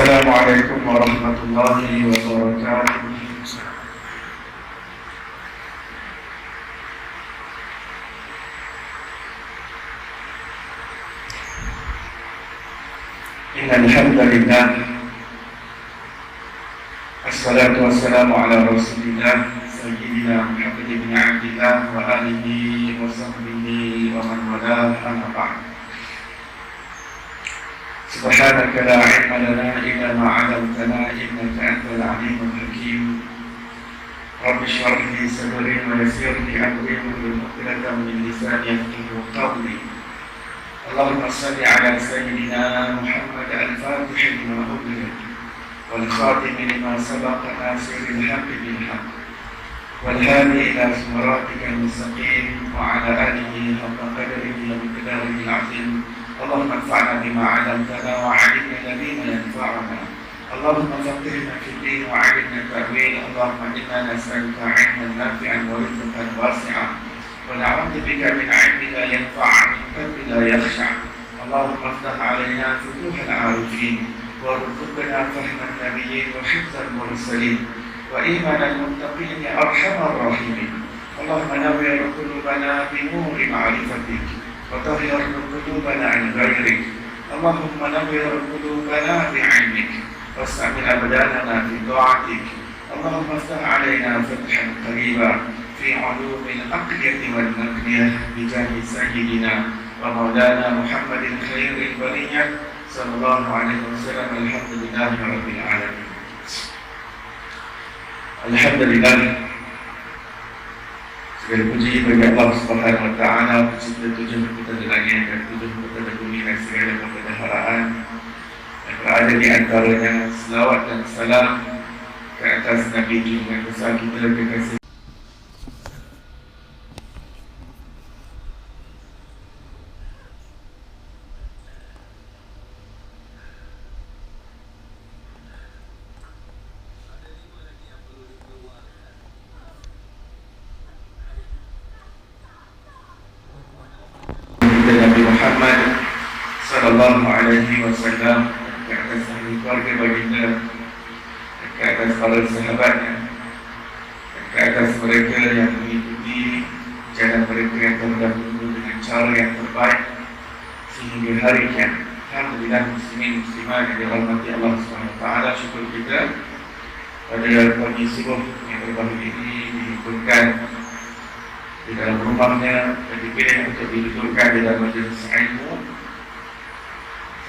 Assalamualaikum warahmatullahi wabarakatuh. Innal hamdalillah, assalatu wassalamu ala rasulillah sayyidina Muhammad bin Abdillah wa alihi wa sahbihi wa man walah, amma ba'd. Subhanaka la ilma lana illa ma 'allamtana innaka antal alimul hakim. Rabbi shrah li sadri wa yassir li amri wahlul 'uqdatam min lisani yafqahu qawli. Allahumma salli ala sayyidina Muhammad al-Fatih lima ughliq wal khatim lima sabaqa nasiril haqqi bil haqq wal hadi ila siratikal mustaqim wa ala alihi haqqa qadrihi wa miqdarihi al-'azim. اللهم انفعنا بما علمتنا وعلمنا الذين ينفعنا. اللهم فقهنا في الدين وعلمنا التأويل. اللهم إنا نسألك علما نافعا ورزقا واسعا ونعوذ بك من علم لا ينفع من قلب لا يخشع. اللهم افتح علينا فتوح العارفين وارزقنا فهم النبيين وحفظ المرسلين وإيمان المتقين يا أرحم الراحمين. اللهم نور قلوبنا بنور معرفتك وطهر قلوبنا عن غيرك. اللهم نور قلوبنا بعلمك واستعمل أبداننا في طاعتك. اللهم افتح علينا فتحا قريبا في علوم الأقلية والنقلية بجاه سيدنا ومولانا محمد خير البرية صلى الله عليه وسلم. الحمد لله رب العالمين. Alhamdulillah, segala puji bagi Allah Subhanahu wa taala, pencipta tujuh kota di langit dan tujuh kota di bumi dan segala kebenaran yang berada di antaranya. Selawat dan salam ke atas Nabi yang besar kita kekasih Nabi Muhammad sallallahu alaihi wasallam, ke atas ahli keluarga baginda, ke atas para sahabatnya, ke atas mereka yang mengikuti jalan mereka yang terdahulu dengan cara yang terbaik sehingga hari kiamat. Alhamdulillah, muslimin muslimat yang dirahmati Allah Subhanahu wa taala, syukur kita pada pagi subuh yang berbahagia ini dihimpunkan di dalam rumahnya dan dipilih untuk didudukkan di dalam majlis ilmu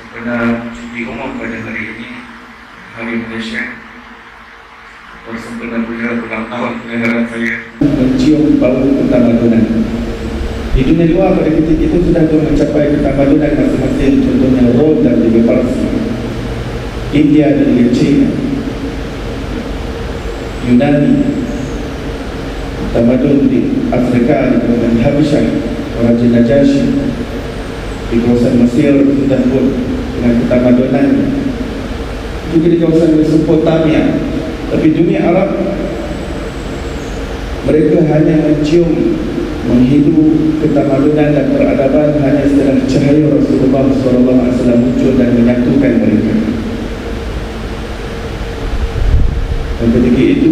sempena cuti umum pada hari ini, Hari Malaysia, bersempena pula ulang tahun negara saya. Mencium bau ketamadunan. Di dunia luar pada ketika itu sudah mencapai ketamadunan masing-masing, contohnya Rom dan juga Parsi, India dan juga China, Yunani, tamadun di Afrika, di kawasan Habasyah, Raja Najasyi, di kawasan Mesir sudah pun dengan ketamadunan, juga di kawasan Mesopotamia. Tapi dunia Arab, mereka hanya mencium, menghidu ketamadunan dan peradaban hanya setelah cahaya Rasulullah SAW muncul dan menyatukan mereka. Dan ketika itu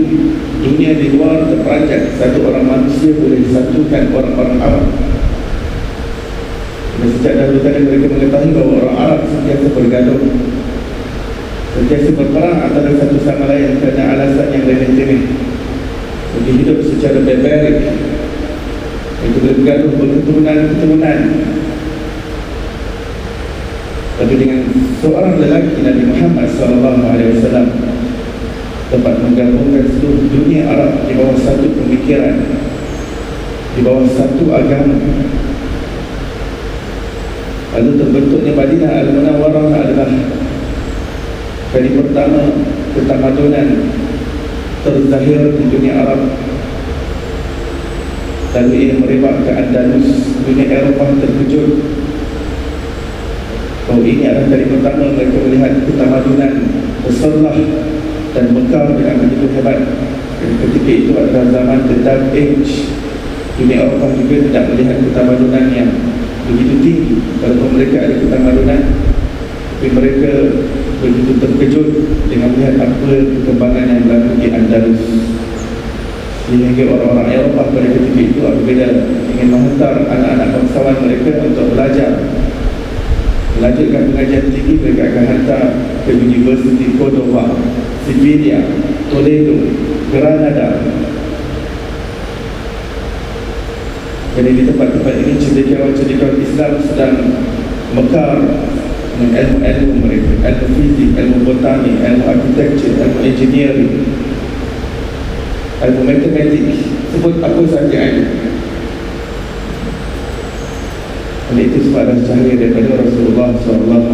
dunia di luar terperanjat, satu orang manusia boleh disatukan orang-orang Arab. Dan sejak dahulu tadi mereka mengetahui bahawa orang Arab sentiasa bergaduh, sentiasa berperang antara satu sama lain kerana alasan yang remeh-temeh. Mereka hidup secara barbarik, mereka bergaduh berketurunan-keturunan. Tapi dengan seorang lelaki Nabi Muhammad SAW dapat menggabungkan seluruh dunia Arab di bawah satu pemikiran, di bawah satu agama. Lalu terbentuknya Madinah Al-Munawwarah adalah kali pertama ketamadunan terzahir di dunia Arab. Lalu ia merebak ke Andalus. Dunia Eropah terkejut bahawa ini adalah kali pertama mereka melihat ketamadunan besarlah dan mekar dengan begitu hebat. Dan ketika itu adalah zaman The Dark Age. Dunia Eropah juga tidak melihat ketamadunan yang begitu tinggi. Walaupun mereka ada ketamadunan, tapi mereka begitu terkejut dengan melihat apa perkembangan yang berlaku di Andalus. Sehingga orang-orang Eropah pada ketika itu apabila ingin menghantar anak-anak bangsawan mereka untuk melanjutkan pengajian tinggi, mereka akan hantar ke University Cordova, Sevilla, Toledo, Granada. Jadi di tempat-tempat ini cendekiawan-cendekiawan Islam sedang mekar dengan ilmu-ilmu mereka, ilmu fizik, ilmu botani, ilmu architecture, ilmu engineering, ilmu matematik, sebut apa sahaja ilmu. Oleh itu sebab ada cahaya daripada Rasulullah SAW.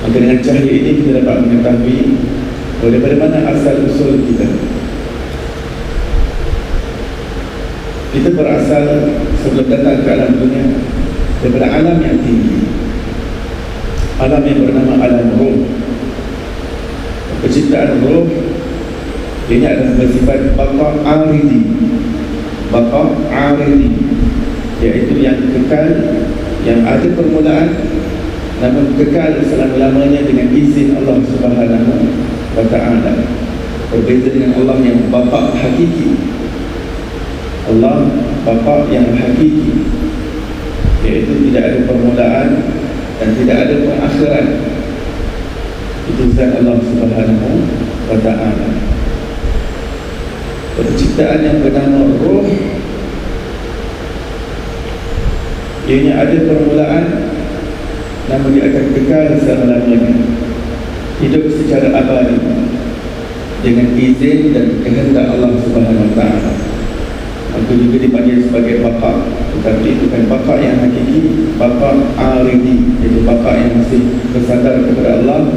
Maka dengan cahaya ini kita dapat mengetahui daripada mana asal usul kita. Kita berasal sebelum datang ke alam dunia daripada alam yang tinggi, alam yang bernama alam roh. Penciptaan roh ini adalah bersifat baqa' aridi. Baqa' aridi, iaitu yang kekal, yang ada permulaan namun kekal selama-lamanya dengan izin Allah Subhanahu wa ta'ala. Berbeza dengan Allah yang baqa' hakiki. Allah baqa' yang hakiki, iaitu tidak ada permulaan dan tidak ada perakhiran. Itu zat Allah Subhanahu wa ta'ala. Penciptaan yang bernama roh, ianya ada permulaan namun dia akan kekal selama-lamanya, hidup secara abadi dengan izin dan kehendak Allah Subhanahu wa ta'ala. Maka juga dipanggil sebagai baqa', tetapi bukan baqa' yang hakiki, baqa' aridi, iaitu baqa' yang masih bersandar kepada Allah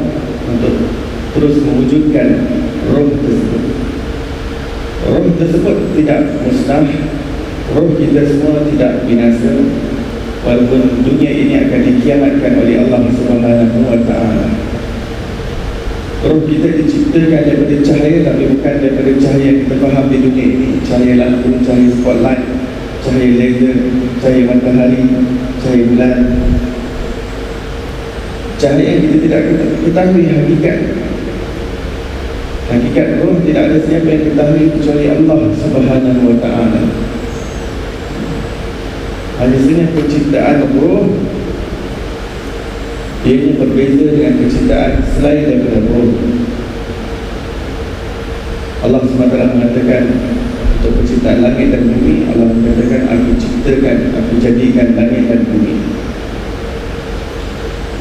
untuk terus mewujudkan roh tersebut. Roh tersebut tidak musnah, roh kita semua tidak binasa, walaupun dunia ini akan dikiamatkan oleh Allah Subhanahu wa ta'ala. Roh kita diciptakan daripada cahaya, tapi bukan daripada cahaya yang kita faham di dunia ini. Cahaya lampu, cahaya spotlight, cahaya laser, cahaya matahari, cahaya bulan. Cahaya yang kita tidak ketahui hakikat. Hakikat roh tidak ada siapa yang ketahui kecuali Allah Subhanahu wa ta'ala. Hanya saja penciptaan roh ianya berbeza dengan penciptaan selain daripada roh. Allah SWT mengatakan untuk penciptaan langit dan bumi, Allah mengatakan aku ciptakan, aku jadikan langit dan bumi.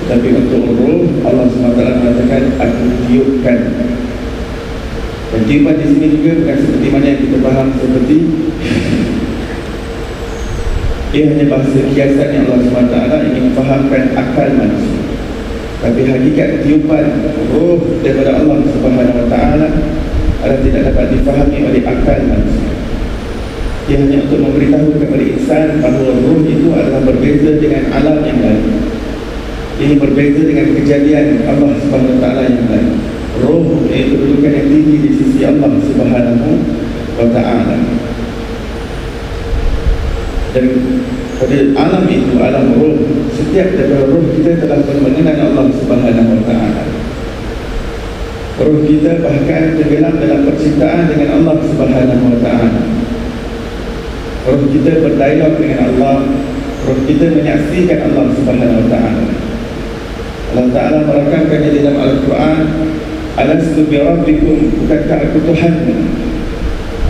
Tetapi untuk roh, Allah SWT mengatakan aku tiupkan. Dan tiupan di sini juga bukan seperti mana yang kita faham seperti ia hanya bahasa kiasan yang Allah SWT ingin memfahamkan akal manusia. Tapi hakikat tiupan roh daripada Allah Subhanahu wa ta'ala adalah tidak dapat difahami oleh akal manusia. Ia hanya untuk memberitahu kepada insan bahawa roh itu adalah berbeza dengan alam yang lain. Ini berbeza dengan kejadian Allah Subhanahu wa ta'ala yang lain. Roh mempunyai kedudukan yang tinggi di sisi Allah Subhanahu wa ta'ala. Dan pada alam itu, alam roh, setiap daripada roh kita telah mengenal Allah Subhanahu wa ta'ala. Roh kita bahkan tenggelam dalam percintaan dengan Allah Subhanahu wa ta'ala. Roh kita berdialog dengan Allah. Roh kita menyaksikan Allah Subhanahu wa ta'ala. Allah Ta'ala merakamkannya dalam Al-Quran, alastu bi rabbikum, bukankah aku Tuhanmu.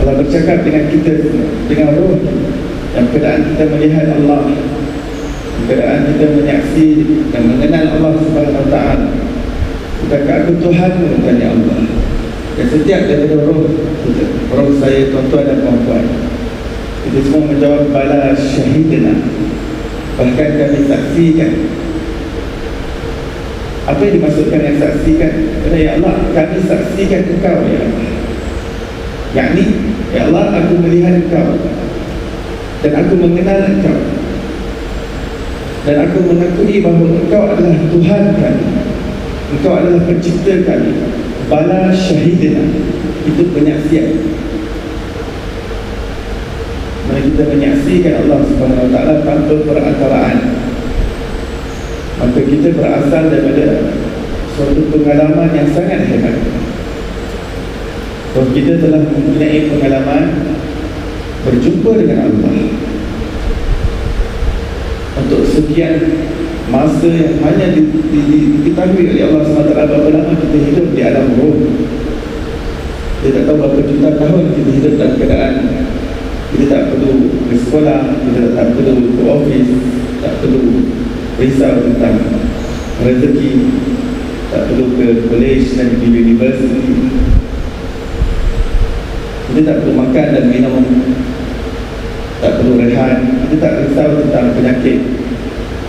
Allah bercakap dengan kita, dengan roh. Yang keadaan kita melihat Allah, keadaan kita menyaksi dan mengenal Allah Subhanahu wa ta'ala. Bukankah aku Tuhanmu, tanya Allah. Dan setiap daripada roh kita, roh saya, tuan-tuan dan puan-puan, kita semua menjawab bala syahidina. Bahkan kami saksikan. Apa yang dimaksudkan yang saksikan? Kerana ya Allah, kami saksikan Engkau ya Allah. Yakni, ya Allah, aku melihat Engkau dan aku mengenal Engkau, dan aku mengakui bahawa Engkau adalah Tuhan kami, Engkau adalah pencipta kami. Bala syahidina, itu penyaksian. Kerana kita menyaksikan Allah Subhanahu Wa Taala tanpa perantaraan, maka kita berasal daripada suatu pengalaman yang sangat hebat. Bahawa kita telah mempunyai pengalaman berjumpa dengan Allah untuk sekian masa yang hanya diketahui oleh Allah SWT berapa lama kita hidup di alam roh. Kita tak tahu berapa juta tahun kita hidup dalam keadaan kita tak perlu ke sekolah, kita tak perlu ke ofis, tak perlu risau tentang rezeki, tak perlu ke college dan ke university. Kita tak perlu makan dan minum, tak perlu rehat. Kita tak risau tentang penyakit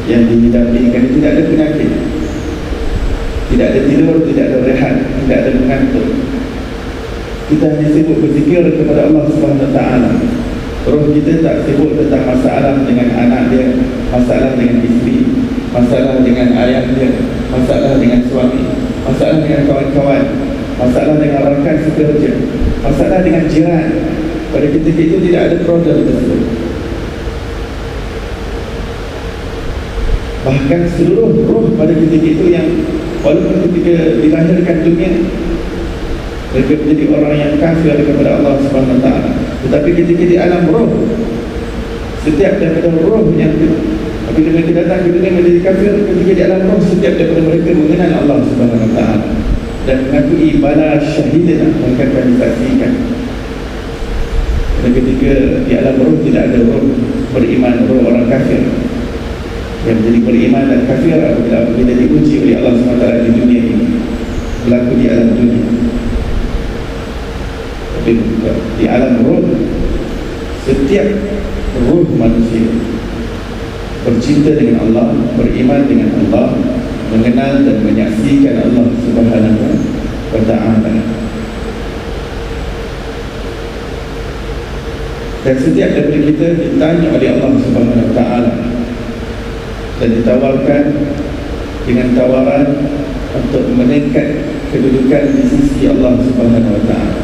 yang dihidapi, kerana tidak ada penyakit, tidak ada tidur, tidak ada rehat, tidak ada mengantuk. Kita hanya sibuk berzikir kepada Allah Subhanahu Wa Taala. Roh kita tak sibuk tentang masalah dengan anak dia, masalah dengan isteri, masalah dengan ayah dia, masalah dengan suami, masalah dengan kawan-kawan, masalah dengan rakan sekerja, masalah dengan jiran. Pada ketika itu tidak ada problem tersebut. Bahkan seluruh roh pada ketika itu yang walaupun ketika dilahirkan dunia mereka menjadi orang yang kafir kepada Allah Subhanahu Wa Taala, tetapi ketika di alam roh, setiap daripada roh yang apabila mereka datang ke dunia menjadi kafir, ketika di alam roh setiap daripada mereka mengenal Allah Subhanahu Wa Taala dan mengakui bala syahidah, mereka akan disaksikan. Dan ketika di alam roh tidak ada roh beriman, roh orang kafir yang menjadi beriman dan kafir apabila diuji oleh Allah SWT di dunia ini, berlaku di alam dunia. Tapi di alam roh, setiap roh manusia bercinta dengan Allah, beriman dengan Allah, mengenal dan menyaksikan Allah Subhanahu Wa Taala. Dan setiap daripada kita ditanya oleh Allah Subhanahu Wa Taala dan ditawarkan dengan tawaran untuk meningkat kedudukan di sisi Allah Subhanahu Wa Taala.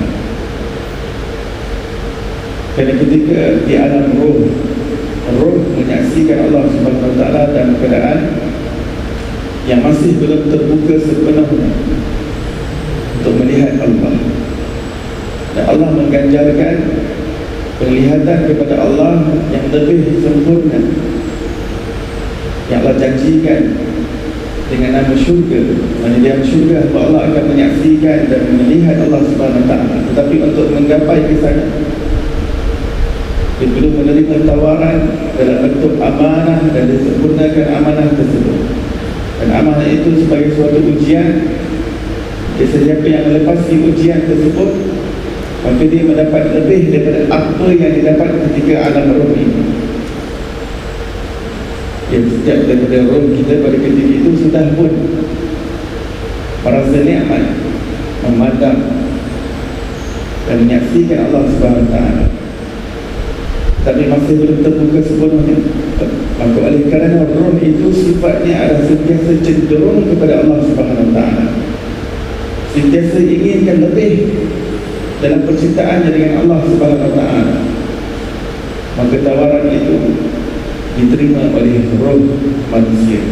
Kerana ketika di alam roh, roh menyaksikan Allah Subhanahu Wa Taala dalam keadaan yang masih belum terbuka sepenuhnya untuk melihat Allah. Dan Allah mengganjarkan penglihatan kepada Allah yang lebih sempurna, yang Allah janjikan dengan nama syurga. Di dalam syurga Allah akan menyaksikan dan melihat Allah Subhanahu Wa Taala. Tetapi untuk menggapai ke sana, dia perlu menerima tawaran dalam bentuk amanah dan disempurnakan amanah tersebut. Dan amanah itu sebagai suatu ujian. Sesiapa yang melepasi ujian tersebut, maka dia mendapat lebih daripada apa yang didapat ketika alam roh ini. Yang setiap daripada roh kita pada ketika itu sudah pun merasa nikmat, memandang dan menyaksikan Allah Subhanahu Wa Taala, tapi masih belum terbuka sepenuhnya. Maka oleh kerana roh itu sifatnya adalah sentiasa cenderung kepada Allah Subhanahu Wa Taala, sentiasa inginkan lebih dalam percintaannya dengan Allah Subhanahu Wa Taala, maka tawaran itu diterima oleh roh manusia.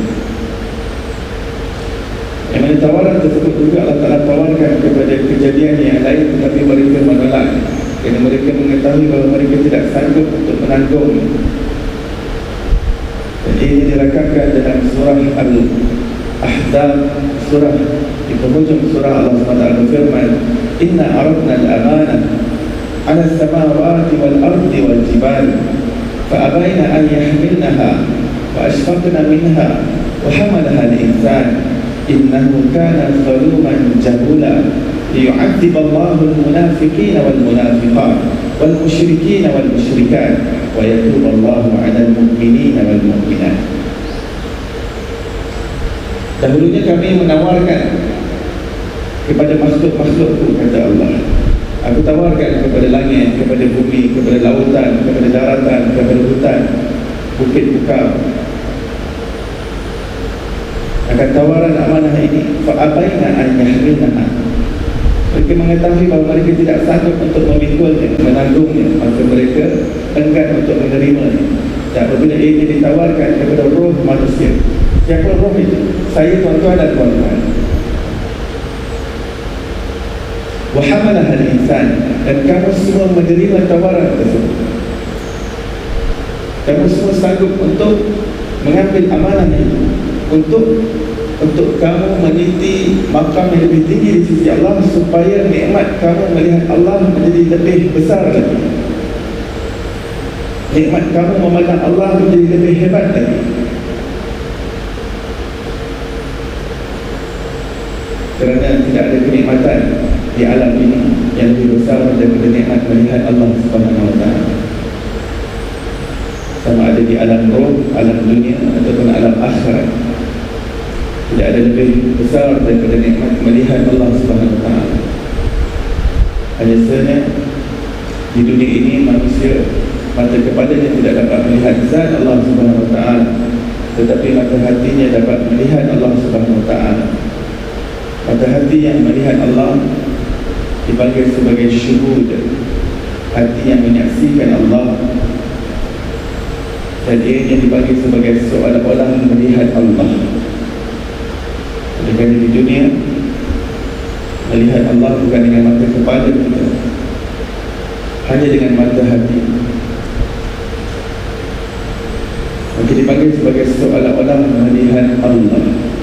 Yang mana tawaran tersebut juga Allah Ta'ala tawarkan kepada kejadian yang lain, tetapi mereka menolak kerana mereka mengetahui bahawa mereka tidak sanggup untuk menanggung. Dan ini dirakamkan dalam surah Al-Ahzab, surah di penghujung surah Allah SWT berfirman, Inna aradna al-amanah ala as-samawati wal-ardi wal-jibal فأبين أن يحملنها وأشفقن منها وحملها الإنسان إنه كان ظلوما جهولا ليعذب الله المنافقين والمنافقات والمشركين والمشركات ويتوب الله على المؤمنين والمؤمنات. Dahulunya kami menawarkan kepada makhluk-makhlukku, kata Allah. Aku tawarkan kepada langit, kepada bumi, kepada lautan, kepada daratan, kepada hutan, bukit bukau. Akan tawaran amanah ini, fa'abaina an yahmilnaha. Mereka mengetahui bahawa mereka tidak sanggup untuk memikulnya, menanggungnya, maka mereka enggan untuk menerimanya. Dan apabila ia ditawarkan kepada roh manusia, siapa roh itu? Saya, tuan-tuan dan tuan-tuan. Wahamalah al-insan, dan kamu semua menerima tawaran tersebut. Kamu semua sanggup untuk mengambil amanah itu, untuk kamu meniti makam yang lebih tinggi di sisi Allah, supaya nikmat kamu melihat Allah menjadi lebih besar lagi, nikmat kamu memandang Allah menjadi lebih hebat lagi. Kerana tidak ada kenikmatan di alam ini yang lebih besar daripada nikmat melihat Allah Subhanahu wa ta'ala. Sama ada di alam roh, alam dunia ataupun alam akhirat, tidak ada lebih besar daripada nikmat melihat Allah Subhanahu wa ta'ala. Hanya sahaja di dunia ini manusia mata kepalanya tidak dapat melihat zat Allah Subhanahu wa ta'ala, tetapi mata hatinya dapat melihat Allah Subhanahu wa ta'ala. Mata hati yang melihat Allah dipanggil sebagai syuhud, hati yang menyaksikan Allah, dan ianya dipanggil sebagai seolah-olah melihat Allah. Kerana di dunia melihat Allah bukan dengan mata kepala kita, hanya dengan mata hati. Maka dipanggil sebagai seolah-olah melihat Allah.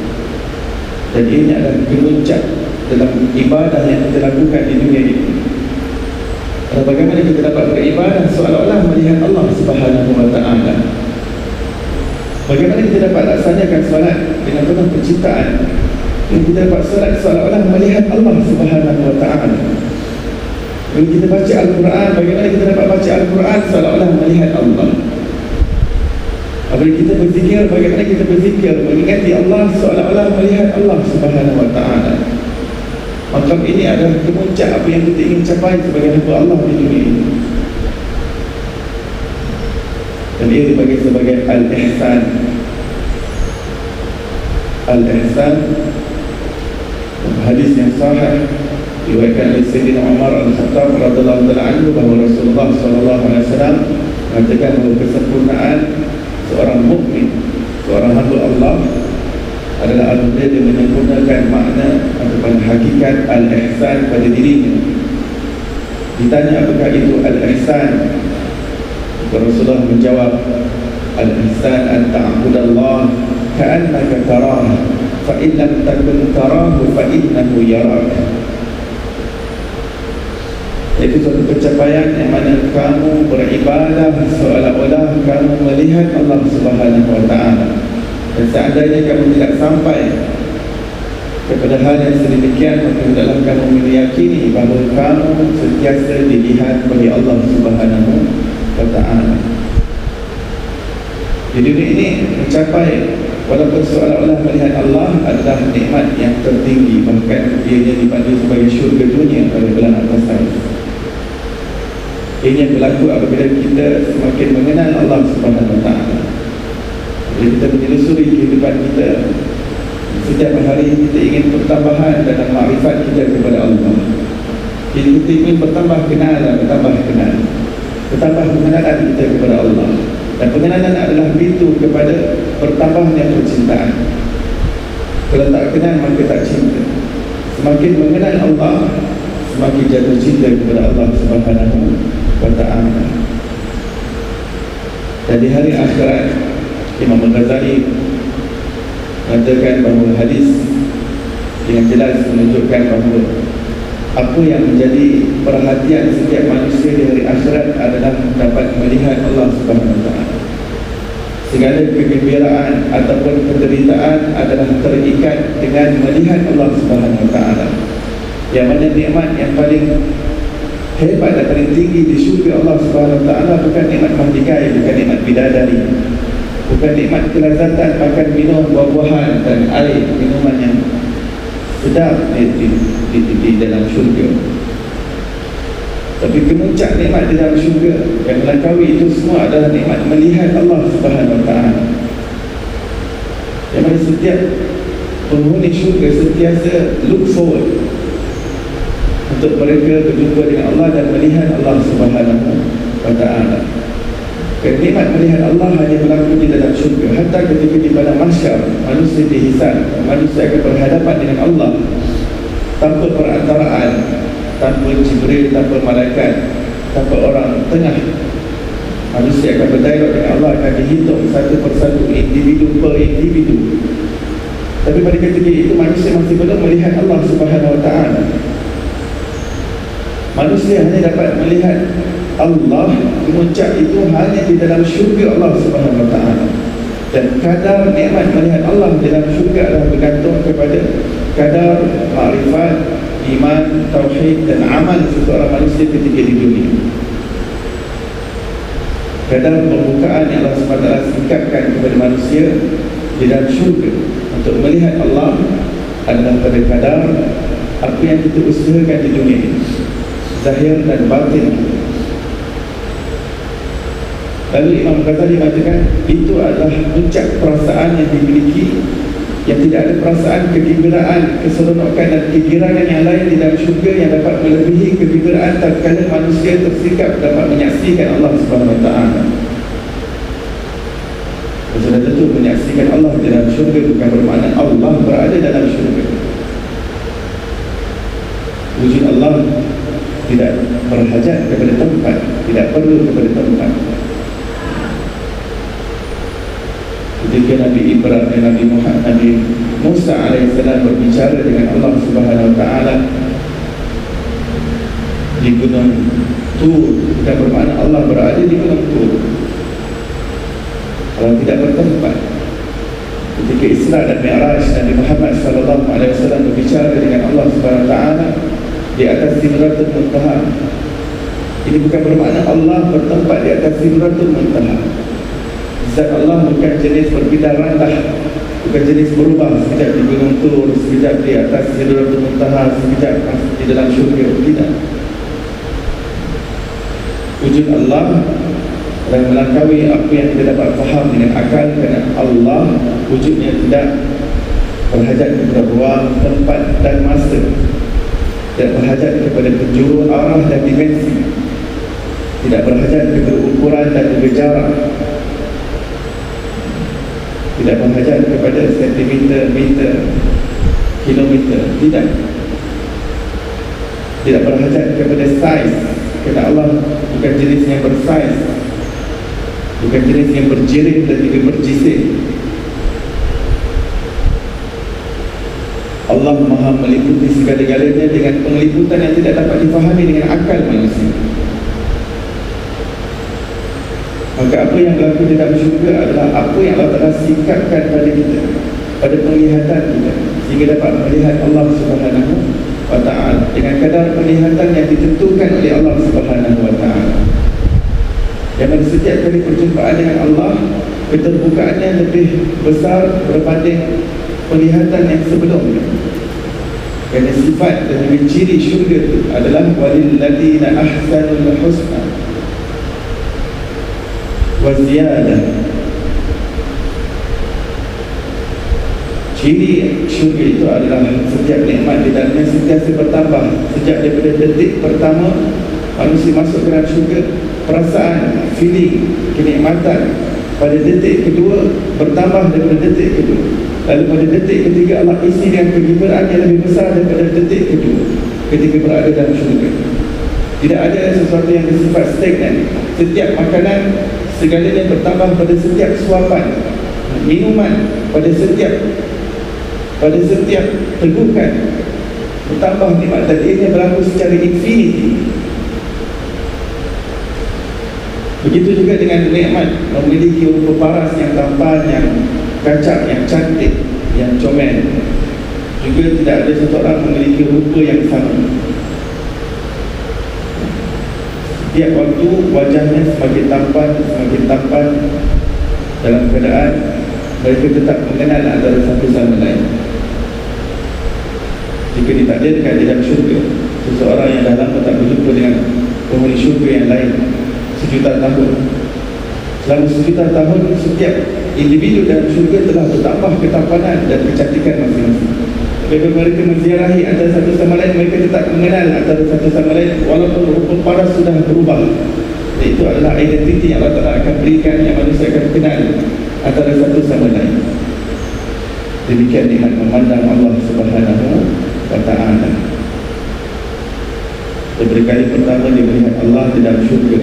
Dan ini adalah kemuncak dalam ibadah yang kita lakukan di dunia ini. Bagaimana kita dapat beribadah seolah-olah melihat Allah Subhanahu wa ta'ala? Bagaimana kita dapat laksanakan solat dengan penuh penciptaan? Kita dapat solat seolah-olah melihat Allah Subhanahu wa ta'ala. Bila kita baca Al-Quran, bagaimana kita dapat baca Al-Quran seolah-olah melihat Allah? Apabila kita berzikir, bagaimana kita berzikir mengingati Allah seolah-olah melihat Allah Subhanahu wa ta'ala. Maka ini adalah kemuncak apa yang kita ingin capai sebagai hamba Allah di dunia ini. Dan ia dibagi sebagai Al-Ihsan. Al-Ihsan, hadis yang sahih diriwayatkan oleh Sayyidina Umar Al-Khattab radhiyallahu ta'ala anhu, bahawa Rasulullah sallallahu alaihi wasallam mengatakan bahawa kesempurnaan seorang mukmin, seorang hamba Allah adalah apabila dia menyempurnakan makna ataupun hakikat al-ihsan pada dirinya. Ditanya apakah itu al-ihsan, Rasulullah menjawab, al-ihsan an ta'budallah ka'annaka tarahu fa in lam takun tarahu fa innahu yarak. Itu suatu pencapaian yang mana kamu beribadah seolah-olah kamu melihat Allah Subhanahu wa ta'ala. Dan seandainya kamu tidak sampai kepada hal yang sedemikian, maka hendaklah kamu meyakini bahawa kamu sentiasa dilihat oleh Allah Subhanahu wa ta'ala. Di dunia ini mencapai, walaupun seolah-olah melihat Allah adalah nikmat yang tertinggi, bahkan ianya dipanggil sebagai syurga dunia oleh ulama tasawuf. Ini yang berlaku apabila kita semakin mengenal Allah Subhanahu wa ta'ala. Bila kita menelusuri kehidupan kita, setiap hari kita ingin pertambahan dalam makrifat kita kepada Allah. Jadi kita ingin bertambah kenal, bertambah pengenalan kita kepada Allah. Dan pengenalan adalah pintu kepada bertambahnya percintaan. Kalau tak kenal maka tak cinta. Semakin mengenal Allah, semakin jatuh cinta kepada Allah Subhanahu wa ta'ala. Dan di hari akhirat, Imam Al-Ghazali mengatakan bahawa hadis dengan jelas menunjukkan bahawa apa yang menjadi perhatian setiap manusia di hari akhirat adalah dapat melihat Allah Subhanahu wa ta'ala. Segala kegembiraan ataupun penderitaan adalah terikat dengan melihat Allah Subhanahu wa ta'ala. Yang mana nikmat yang paling hebat dan paling tinggi di syurga Allah Subhanahu wa ta'ala bukan nikmat mahdikai, bukan nikmat bidadari, bukan nikmat kelazatan makan minum buah-buahan dan air minuman yang sedap di dalam syurga. Tapi kemuncak nikmat di dalam syurga yang melangkaui itu semua adalah nikmat melihat Allah Subhanahu wa ta'ala. Yang mana setiap penghuni syurga sentiasa look forward, untuk mereka berjumpa dengan Allah dan melihat Allah Subhanahu wa ta'ala. Nikmat melihat Allah hanya berlaku di dalam syurga. Hatta ketika di padang mahsyar, manusia dihisab, manusia akan berhadapan dengan Allah tanpa perantaraan, tanpa Jibril, tanpa malaikat, tanpa orang tengah. Manusia akan berdialog dengan Allah, akan dihitung satu persatu, individu per individu. Tapi pada ketika itu manusia masih belum melihat Allah Subhanahu wa ta'ala. Manusia hanya dapat melihat Allah puncak itu hanya di dalam syurga Allah Subhanahu wa ta'ala. Dan kadar nikmat melihat Allah di dalam syurga adalah bergantung kepada kadar makrifat, iman, tauhid dan amal seseorang manusia ketika di dunia. Kadar pembukaan yang Allah Subhanahu wa ta'ala singkapkan kepada manusia di dalam syurga untuk melihat Allah adalah pada kadar apa yang kita usahakan di dunia ini, zahir dan batin. Lalu Imam Ghazali mengatakan itu adalah puncak perasaan yang dimiliki, yang tidak ada perasaan kegembiraan, keseronokan dan kegirangan yang lain di dalam syurga yang dapat melebihi kegembiraan tatkala manusia tersikap dapat menyaksikan Allah Subhanahu wa ta'ala. Sudah tentu menyaksikan Allah di dalam syurga bukan bermakna Allah berada dalam syurga. Wujud Allah tidak berhajat kepada tempat, tidak perlu kepada tempat. Ketika Nabi Ibrahim dan Nabi Musa alaihissalam berbicara dengan Allah Subhanahu wa ta'ala di gunung Tur, bukan bermakna Allah berada di gunung Tur. Kalau tidak bertempat. Ketika Isra dan Mi'raj, Nabi Muhammad sallallahu alaihi wasallam berbicara dengan Allah Subhanahu wa ta'ala di atas Sidratul Muntaha. Ini bukan bermakna Allah bertempat di atas Sidratul Muntaha. Zat Allah bukan jenis berpindah randah, bukan jenis berubah sekejap di gunung Tur, sekejap di atas Sidratul Muntaha, sekejap di dalam syurga. Tidak. Wujud Allah dan melampaui apa yang kita dapat faham dengan akal, kerana Allah wujudnya tidak berhajat kepada ruang, tempat dan masa, tidak berhajat kepada penjuru arah dan dimensi, tidak berhajat kepada ukuran dan juga jarak, tidak berhajat kepada sentimeter, meter, kilometer. Tidak berhajat kepada saiz, kerana Allah bukan jenis yang bersaiz, bukan jenis yang berjirim dan juga berjisik. Allah maha meliputi segala-galanya dengan pengliputan yang tidak dapat difahami dengan akal manusia. Maka apa yang berlaku di dalam syurga adalah apa yang Allah Ta'ala singkapkan pada kita, pada penglihatan kita, sehingga dapat melihat Allah Subhanahu wa ta'ala dengan kadar penglihatan yang ditentukan oleh Allah Subhanahu wa ta'ala. Yang pada setiap kali perjumpaan dengan Allah, keterbukaannya lebih besar berbanding penglihatan yang sebelumnya. Kerana sifat dan ciri syurga itu adalah walilladzina ahsanul husna wa ziyadah. Ciri syurga itu adalah setiap nikmat di dalamnya sentiasa bertambah. Sejak daripada detik pertama manusia masuk ke dalam syurga, perasaan, feeling, kenikmatan pada detik kedua bertambah daripada detik kedua. Lalu pada detik ketiga Allah isi dengan kegembiraan yang lebih besar daripada detik kedua ketika berada dalam syurga. Tidak ada sesuatu yang bersifat stagnan. Setiap makanan segalanya bertambah pada setiap suapan, minuman pada setiap tegukan bertambah nikmat, dan ianya berlaku secara infinity. Begitu juga dengan nikmat memiliki rupa paras yang tampan, yang kacak, yang cantik, yang comel. Juga tidak ada seseorang memiliki rupa yang sama. Setiap waktu wajahnya semakin tampan dalam keadaan mereka tetap mengenal antara satu sama lain. Jika ditakdirkan di dalam syurga, seseorang yang dah lama tak berjumpa dengan penghuni syurga yang lain sejuta tahun, selama sejuta tahun setiap individu dalam syurga telah bertambah ketampanan dan kecantikan masing-masing. Apabila mereka menziarahi antara satu sama lain, mereka tetap mengenal antara satu sama lain walaupun rupa paras sudah berubah. Itu adalah identiti yang Allah Ta'ala akan berikan, yang manusia akan kenal antara satu sama lain. Demikian nikmat memandang Allah Subhanahu wa Ta'ala. Daripada kali pertama dia melihat Allah di dalam syurga,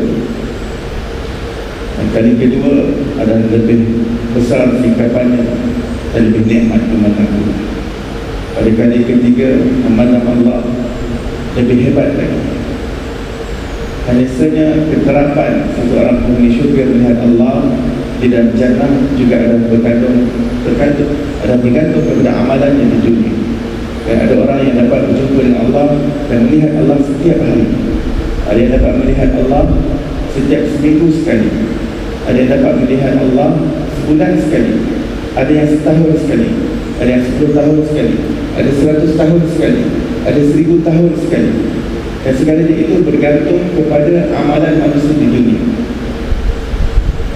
dan kali kedua adalah lebih besar sikapannya dan lebih nikmat memandang Allah. Pada kali ketiga memandang Allah lebih hebat lagi. Hanya saja keterapan seseorang penghuni syurga melihat Allah di dalam jannah juga ada bergantung kepada amalannya di dunia. Dan ada orang yang dapat berjumpa dengan Allah dan melihat Allah setiap hari. Ada yang dapat melihat Allah setiap seminggu sekali. Ada yang dapat melihat Allah sebulan sekali. Ada yang setahun sekali. Ada yang 10 tahun sekali. Ada 100 tahun sekali. Ada 1000 tahun sekali. Dan segalanya itu bergantung kepada amalan manusia di dunia.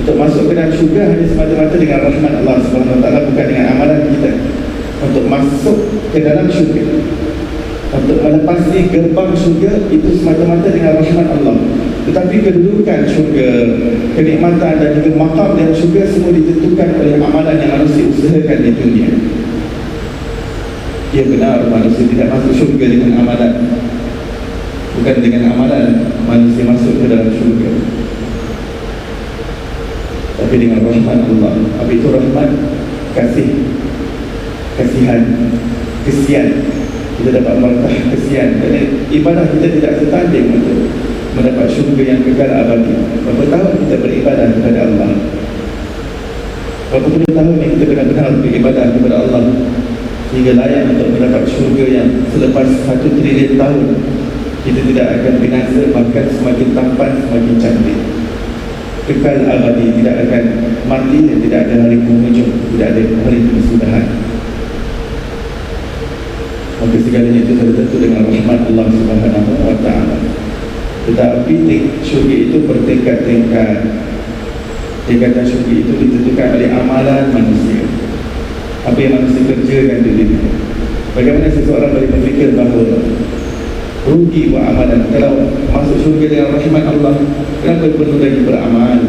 Untuk masuk ke dalam syurga hanya semata-mata dengan rahmat Allah Subhanahu Wa Taala, bukan dengan amalan kita. Untuk masuk ke dalam syurga, untuk melepasi gerbang syurga, itu semata-mata dengan rahmat Allah. Tetapi kedudukan syurga, kenikmatan dan juga maqam dalam syurga semua ditentukan oleh amalan yang manusia usahakan di dunia. Ya benar, manusia tidak masuk syurga dengan amalan. Bukan dengan amalan manusia masuk ke dalam syurga, tapi dengan rahmat Allah. Apa itu rahmat? Kasihan, kesian. Kita dapat berkah kesian. Kerana ibadah kita tidak setanding untuk mendapat syurga yang kekal abadi. Berapa tahun kita beribadah kepada Allah? Berapa puluh tahun yang kita benar-benar beribadah kepada Allah sehingga layak untuk mendapat syurga yang selepas 1 trilion tahun kita tidak akan binasa, bahkan semakin tampan, semakin cantik, kekal abadi, tidak akan mati dan tidak ada hari penghujung, tidak ada hari kesudahan. Maka segalanya itu tertentu dengan rahmat Allah Subhanahu wa Ta'ala. Tetapi syurga itu bertingkat-tingkat. Tingkatan syurga itu ditentukan oleh amalan manusia. Apa yang manusia kerjakan di dunia. Bagaimana seseorang boleh berfikir bahawa rugi buat amalan kalau masuk syurga dengan rahmat Allah? Kenapa perlu lagi beramal?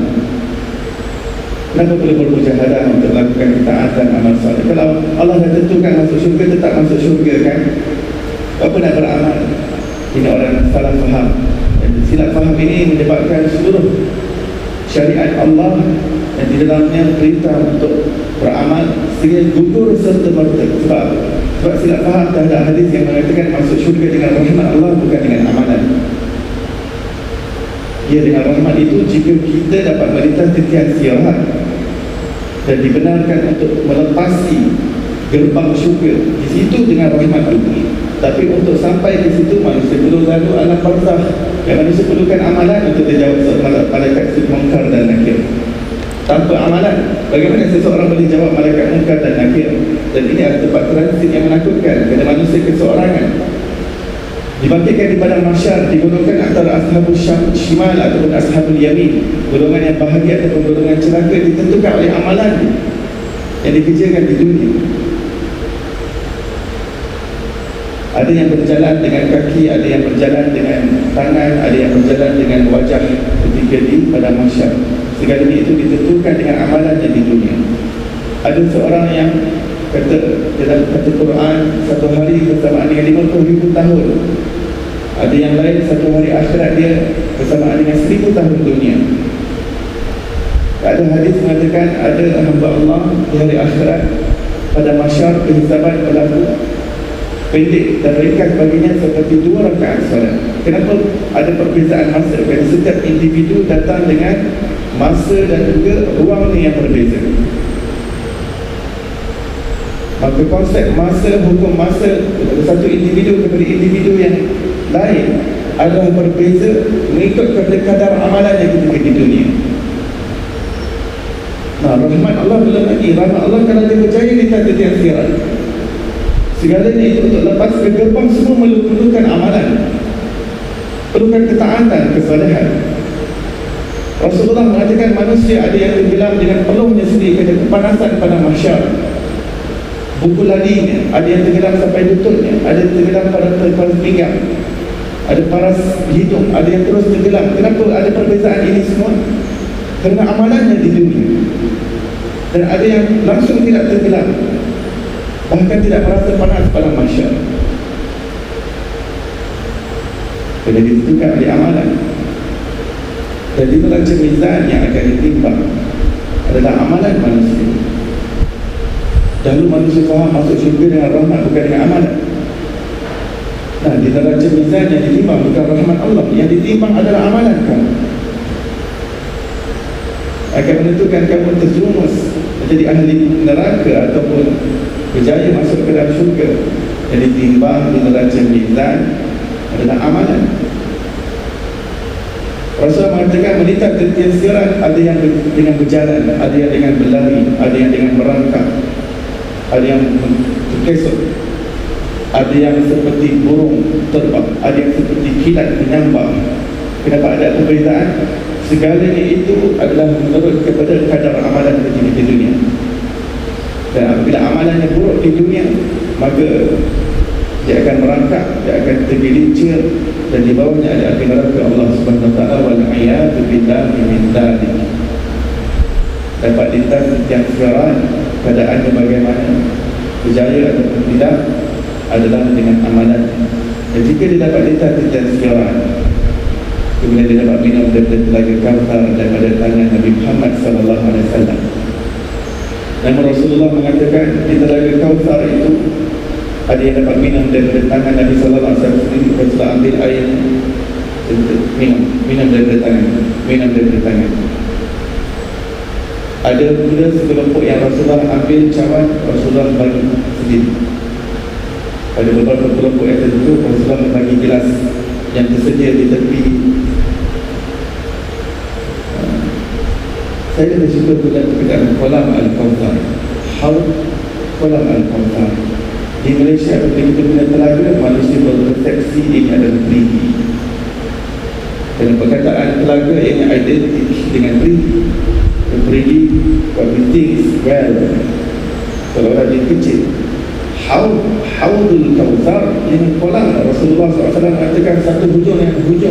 Kenapa perlu bermujahadah untuk melakukan ketaatan amal soleh? Kalau Allah dah tentukan masuk syurga, tetap masuk syurga kan? Apa nak beramal? Ini orang salah faham. Dan silap faham ini menyebabkan seluruh syariat Allah yang di dalamnya perintah untuk beramal sehingga gugur serta merta. Sebab silap faham terhadap hadis yang mengatakan masuk syurga dengan rahmat Allah, bukan dengan amalan. Ya, dengan rahmat itu jika kita dapat melintas titian sirat dan dibenarkan untuk melepasi gerbang syurga di situ dengan rahmat Allah. Tapi untuk sampai di situ manusia perlu lalu alam barzakh, yang manusia perlukan amalan untuk dijawab soal malaikat munkar dan nakir. Tanpa amalan, bagaimana seseorang boleh jawab malaikat munkar dan nakir? Dan ini adalah tempat transit yang menakutkan kerana manusia keseorangan. Dibangkitkan di padang mahsyar, digolongkan antara ashabul shimal ataupun ashabul yamin, golongan yang bahagia ataupun golongan celaka, ditentukan oleh amalan yang dikerjakan di dunia. Ada yang berjalan dengan kaki, ada yang berjalan dengan tangan, ada yang berjalan dengan wajah ketika di padang mahsyar. Segalanya itu ditentukan dengan amalannya di dunia. Ada seorang yang kata dalam kata Quran, satu hari bersamaan dengan 50,000 tahun. Ada yang lain satu hari akhirat dia bersamaan dengan 1000 tahun dunia. Ada hadis mengatakan ada hamba Allah di hari akhirat pada mahsyar kehisaban berlaku pendek dan ringkas baginya seperti 2 rakaat solat. Kenapa ada perbezaan masa? Kerana setiap individu datang dengan masa dan juga ruangnya yang berbeza. Maka konsep masa, hukum masa satu individu kepada individu yang lain adalah berbeza mengikut kepada kadar amalannya ketika di dunia. Nah, rahmat Allah belum lagi. Rahmat Allah kalau dia percaya di titian sirat. Segalanya itu untuk lepas ke gerbang semua memerlukan amalan, perlukan ketaatan, kesalehan. Rasulullah mengatakan manusia ada yang tenggelam dengan peluhnya sendiri kerana kepanasan pada mahsyar. buku ladinya, ada yang tenggelam sampai lututnya, ada yang tenggelam pada pinggang, ada paras hidung, ada yang terus tenggelam. Kenapa ada perbezaan ini semua? Kerana amalannya di dunia. Dan ada yang langsung tidak tenggelam, bahkan tidak merasa panas pada mahsyar. Kena ditentukan oleh amalan. Dan di neraca mizan yang akan ditimbang adalah amalan manusia. Dahulu manusia faham masuk syurga dengan rahmat, bukan dengan amalan. Nah, di neraca mizan yang ditimbang bukan rahmat Allah, yang ditimbang adalah amalan kamu. Akan menentukan kamu terjerumus menjadi ahli neraka ataupun berjaya masuk ke dalam syurga. Yang ditimbang di neraca mizan adalah amalan. Rasulullah mengatakan menitah tentian sirat, ada yang dengan berjalan, ada yang dengan berlari, ada yang dengan merangkak, ada yang terkesut, ada yang seperti burung terbang, ada yang seperti kilat menyambar. Kenapa ada perbezaan? Segalanya itu adalah menurut kepada kadar amalan kita di dunia. Dan apabila amalannya buruk di dunia, maka dia akan merangkak, dia akan tergelincir, dan di bawahnya ada api neraka Allah Subhanahu wa taala. Wal a'yadu billahi min dzalik. Dapat lintas setiap siaran, keadaannya bagaimana, berjaya atau tidak adalah dengan amalan. Dan jika dia dapat lintas setiap siaran, kemudian dia dapat minum daripada telaga Kautsar daripada tangan Nabi Muhammad sallallahu alaihi wasallam. Namun Rasulullah mengatakan di telaga Kautsar itu ada yang dapat minum daripada tangan Nabi sallallahu alaihi wasallam sendiri. Rasulullah ambil air, minum daripada tangan. Ada pula sekelompok yang Rasulullah ambil cawan, Rasulullah bagi sendiri. Pada beberapa kelompok yang tertentu, Rasulullah membagi gelas yang tersedia di tepi. Saya lebih suka bukan perkataan kolam Al-Kautsar, haud kolam Al-Kautsar. Di Malaysia, ketika kita guna telaga, manusia berpersepsi ini adalah perigi. Dan perkataan telaga yang identik dengan perigi. Perigi, what we think is well. Kalau orang dia kecil, haudul Kautsar, ini kolam. Rasulullah SAW mengatakan satu hujung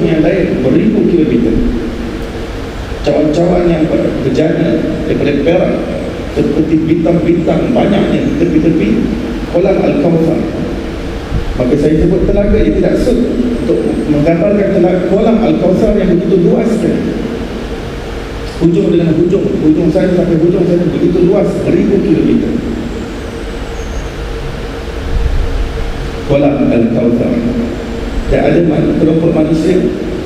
yang lain beribu kilometer. Cawan-cawan yang berjana daripada perak seperti bintang-bintang banyaknya tepi-tepi kolam Al-Kautsar. Maka saya sebut telaga ini tidak sud untuk menggambarkan telaga kolam Al-Kautsar yang begitu luas sekali. Hujung dengan hujung saya sampai hujung saya begitu luas, beribu kilometer. Kolam Al-Kautsar. Dan ada kelompok manusia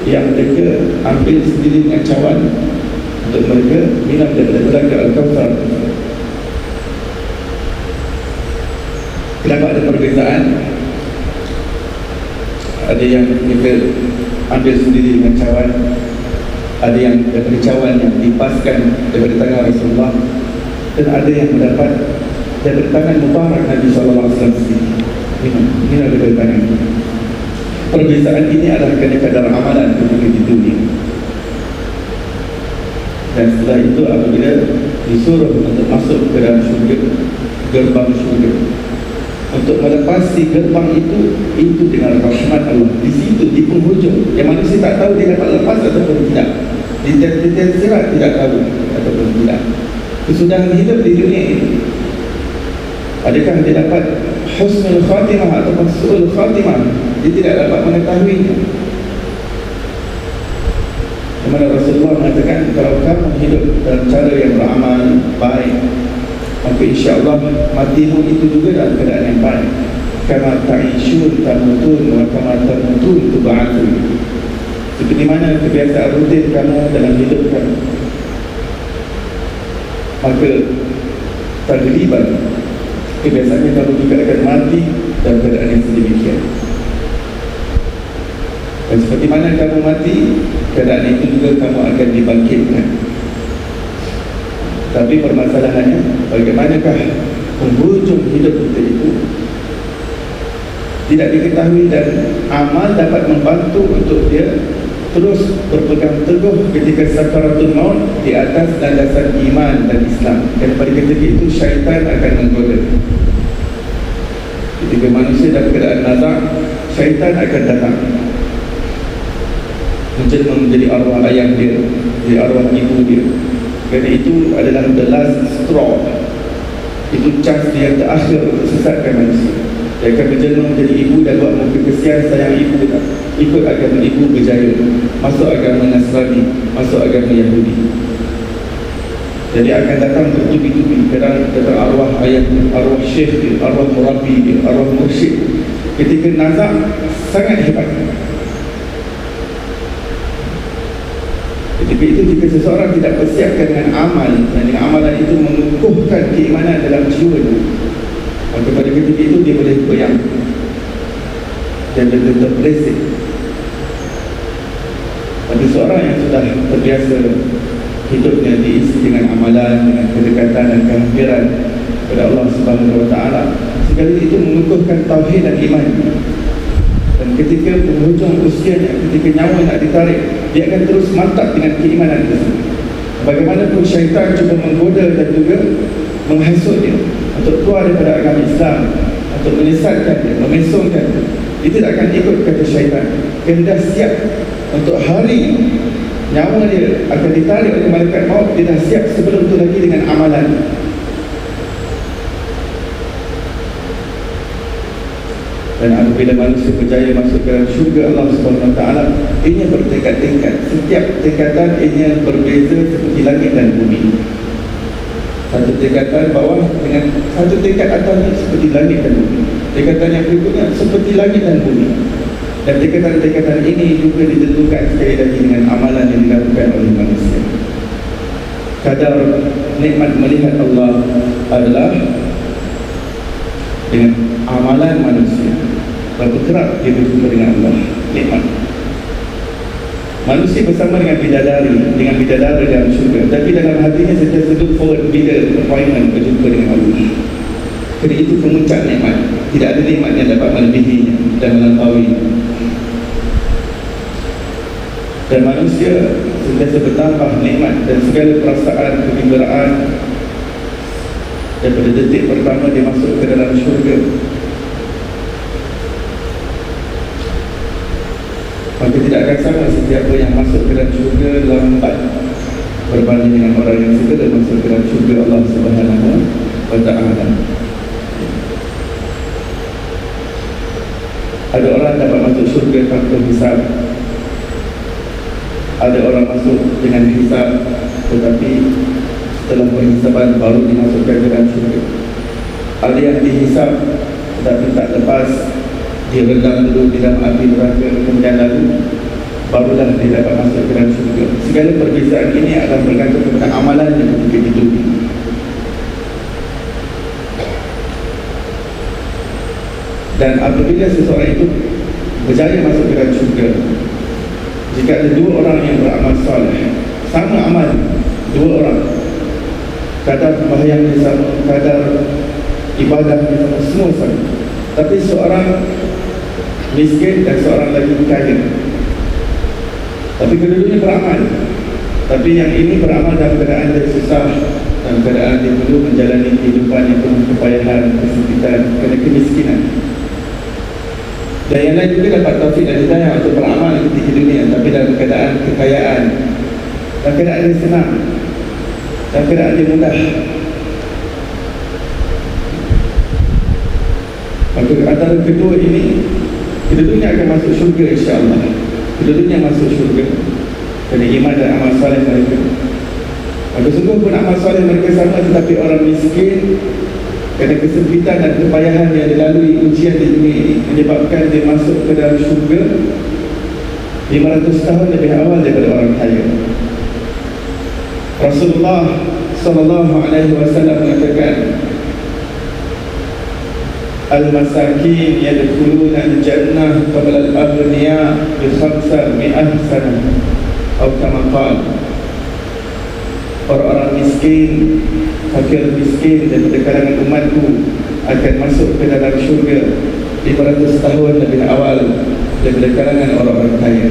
yang mereka ambil sendiri dengan cawan untuk mereka minum daripada telaga Al-Kautsar. Kenapa ada perbezaan? Ada yang mereka ambil sendiri dengan cawan, ada yang daripada cawan yang dipaskan daripada tangan Rasulullah, dan ada yang mendapat daripada tangan Mubarak Nabi SAW sendiri. Ini daripada tangan. Perbezaan ini adalah kerana kadar amalan ketika di dunia. Dan setelah itu apabila disuruh untuk masuk ke dalam syurga, gerbang syurga, untuk melepasi gerbang itu dengan rahmat Allah. Di situ, di penghujung, yang manusia tak tahu dia dapat lepas ataupun tidak. Di titik sirat tidak tahu ataupun tidak. Kesudahan hidup di dunia ini, adakah dia dapat husnul khatimah ataupun su'ul khatimah? Dia tidak dapat mengetahuinya. Di mana Rasulullah mengatakan, kalau kamu hidup dalam cara yang beramal baik, maka insya-Allah matimu itu juga dalam keadaan yang baik. Kama ta'ishun tamutun wa kama tamutun tub'atun. Seperti mana kebiasaan rutin kamu dalam hidup kamu, maka tagliban kebiasaannya kamu juga akan mati dalam keadaan yang sedemikian. Dan seperti mana kamu mati, keadaan itu juga kamu akan dibangkitkan. Tapi permasalahannya, bagaimanakah penghujung hidup kita itu tidak diketahui, dan amal dapat membantu untuk dia terus berpegang teguh ketika sakaratul maut di atas landasan iman dan Islam. Dan pada ketika itu syaitan akan menggoda. Ketika manusia dalam keadaan nazak, syaitan akan datang menjelma menjadi arwah ayah dia, jadi arwah ibu dia. Kerana itu adalah the last straw. Itu chance dia yang terakhir untuk sesatkan manusia. Dia akan menjelma menjadi ibu dan buat muka kesian sayang ibu tak. Ikut agama ibu berjaya, masuk agama Nasrani, masuk agama Yahudi. Jadi akan datang bertubi-tubi. Kadang datang arwah ayah, arwah syekh dia, arwah murabi dia, arwah mursyid. Ketika nazak sangat hebat. Ketika itu jika seseorang tidak persiapkan dengan amal, dan dengan amalan itu mengukuhkan keimanan dalam jiwa dia, maka pada ketika itu dia boleh goyang dan dia terberesik. Bagi seorang yang sudah terbiasa hidupnya diisi dengan amalan, dengan kedekatan dan kehadiran kepada Allah Subhanahu Wa Taala, sekali itu mengukuhkan tauhid dan iman. Dan ketika penghujung usianya, ketika nyawa nak ditarik, dia akan terus mantap dengan keimanan tersebut. Bagaimanapun syaitan cuba menggoda dan juga menghasut dia untuk keluar daripada agama Islam, untuk menyesatkan dia, memesongkan dia, dia tidak akan ikut kata syaitan. Dia dah siap untuk hari nyawa dia akan ditarik oleh malaikat maut. Dia dah siap sebelum itu lagi dengan amalan. Dan apabila manusia berjaya masuk ke dalam syurga Allah Subhanahu Wa Taala, ini bertingkat-tingkat. Setiap tingkatan ini berbeza seperti langit dan bumi. Satu tingkatan bawah dengan satu tingkat atasnya seperti langit dan bumi. Tingkatan yang berikutnya seperti langit dan bumi. Dan tingkatan-tingkatan ini juga ditentukan sekali lagi dengan amalan yang dilakukan oleh manusia. Kadar nikmat melihat Allah adalah dengan amalan manusia. Berapa kerap dia berjumpa dengan Allah, nikmat. Manusia bersama dengan bidadari dalam syurga, tapi dalam hatinya sentiasa look forward bila appointment berjumpa dengan Allah. Kerana itu pemuncak nikmat. Tidak ada nikmat yang dapat melebihinya dan melampauinya. Dan manusia sentiasa bertambah nikmat dan segala perasaan kegembiraan daripada detik pertama dia masuk ke dalam syurga. Maka tidak akan sama setiapa yang masuk ke dalam syurga lambat berbanding dengan orang yang segera masuk ke dalam syurga Allah Subhanahu Wa Taala. Ada orang dapat masuk syurga tanpa hisab. Ada orang masuk dengan hisab, tetapi setelah perhisaban baru dimasukkan ke dalam syurga. Ada yang dihisab tetapi tak lepas, direndam dulu di dalam api neraka, kemudian lalu barulah dia dapat masuk ke dalam syurga. Segala perbezaan ini adalah bergantung kepada amalannya ketika hidup. Dan apabila seseorang itu berjaya masuk ke dalam syurga, jika ada dua orang yang beramal soleh, sama amal, dua orang, kadar sembahyang dia sama, kadar ibadah dia sama, semua sama. Tapi seorang miskin dan seorang lagi kaya, tapi kedua-duanya beramal. Tapi yang ini beramal dalam keadaan dia susah, dalam keadaan dia perlu menjalani kehidupan yang penuh kepayahan, kesempitan, kerana kemiskinan. Dan yang lain juga dapat taufik dan hidayah untuk beramal di dunia, tapi dalam keadaan kekayaan, dalam keadaan dia senang, dalam keadaan dia mudah. Maka antara kedua ini, kedua-duanya akan masuk syurga insya-Allah. Kedua-duanya masuk syurga kerana iman dan amal soleh mereka. Maka sungguh pun amal soleh mereka sama, tetapi orang miskin kerana kesempitan dan kepayahan yang dilalui ujian di dunia ini menyebabkan dia masuk ke dalam syurga 500 tahun lebih awal daripada orang kaya. Rasulullah SAW mengatakan, al-masakin yadkhuluna al-jannah qabla al-aghniya bi 500 sanah atau kama qala. Orang-orang miskin, fakir miskin daripada kalangan umatku akan masuk ke dalam syurga 500 tahun lebih awal daripada kalangan orang-orang kaya.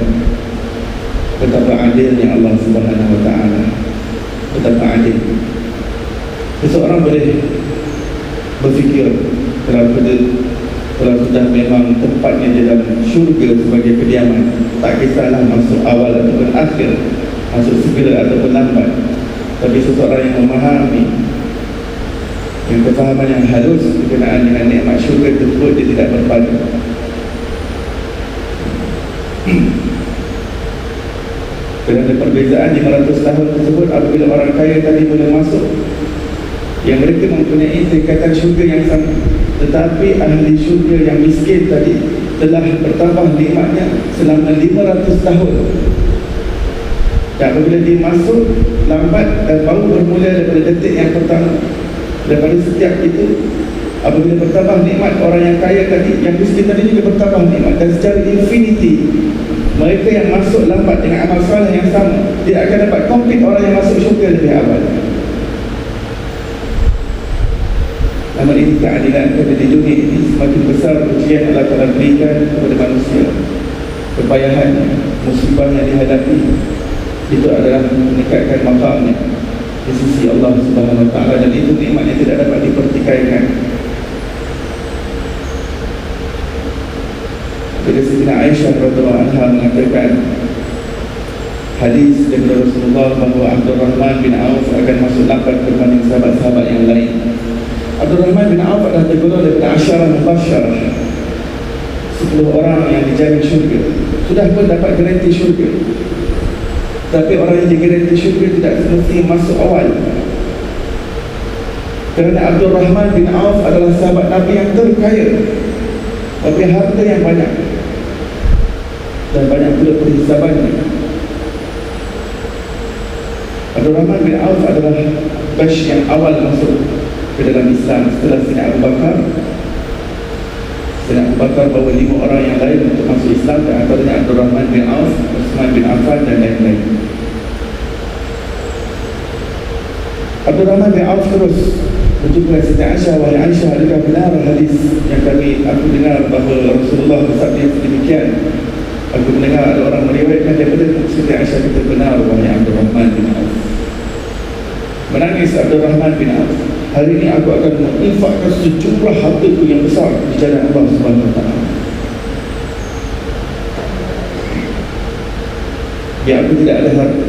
Betapa adilnya Allah Subhanahu Wa Taala. Betapa adil. Seseorang boleh berfikir dalam kalau sudah memang tempatnya di dalam syurga sebagai kediaman, tak kisahlah masuk awal ataupun akhir, masuk segera ataupun lambat. Tapi seseorang yang memahami, yang kefahaman yang halus berkenaan dengan nikmat syurga tersebut, dia tidak berpaling. Kerana perbezaan 500 tahun tersebut, apabila orang kaya tadi boleh masuk, yang mereka mempunyai tingkatan syurga yang sama, tetapi ahli syurga yang miskin tadi telah bertambah nikmatnya selama 500 tahun. Dan apabila dia masuk lambat dan baru bermula daripada detik yang pertama, daripada setiap itu, apabila bertambah nikmat orang yang kaya tadi, yang miskin tadi juga bertambah nikmat. Dan secara infinity, mereka yang masuk lambat dengan amal saleh yang sama, dia akan dapat compete orang yang masuk syurga lebih awal. Namun ini keadilan, kerana di dunia ini semakin besar ujian Allah Ta'ala berikan kepada manusia, kepayahan, musibah yang dihadapi, itu adalah meningkatkan makamnya di sisi Allah Subhanahu Wa Ta'ala, dan itu nikmat yang tidak dapat dipertikaikan. Bila Sayyidina Aisyah radhiyallahu anha mengatakan hadis daripada Rasulullah bahawa Abdul Rahman bin Auf akan masuk lambat berbanding sahabat-sahabat yang lain. Abdul Rahman bin Auf adalah tergolong daripada asyarah mubasyarah, 10 orang yang dijamin syurga, sudah pun dapat garanti syurga. Tapi orang yang digaranti syurga tidak semestinya masuk awal, kerana Abdul Rahman bin Auf adalah sahabat Nabi yang terkaya, tapi harta yang banyak dan banyak pula perhisabannya. Abdul Rahman bin Auf adalah batch yang awal masuk ke dalam Islam setelah Sayyidina Abu Bakar. Sayyidina Abu Bakar bawa 5 orang yang lain untuk masuk Islam, dan antaranya Abdul Rahman bin Auf, Utsman bin Affan dan lain-lain. Abdul Rahman bin Auf terus berjumpa Sayyidina Aisyah, wahai Aisyah, adakah benar hadis yang aku dengar bahawa Rasulullah bersabda demikian? Aku mendengar ada orang meriwayatkan daripada Sayyidina Aisyah, kata benar wahai Abdul Rahman bin Auf. Menangis Abdul Rahman bin Auf, hari ini aku akan menginfakkan sejumlah hartaku yang besar di jalan Allah Subhanahu Wa Ta'ala. Ya, aku tidak ada harta,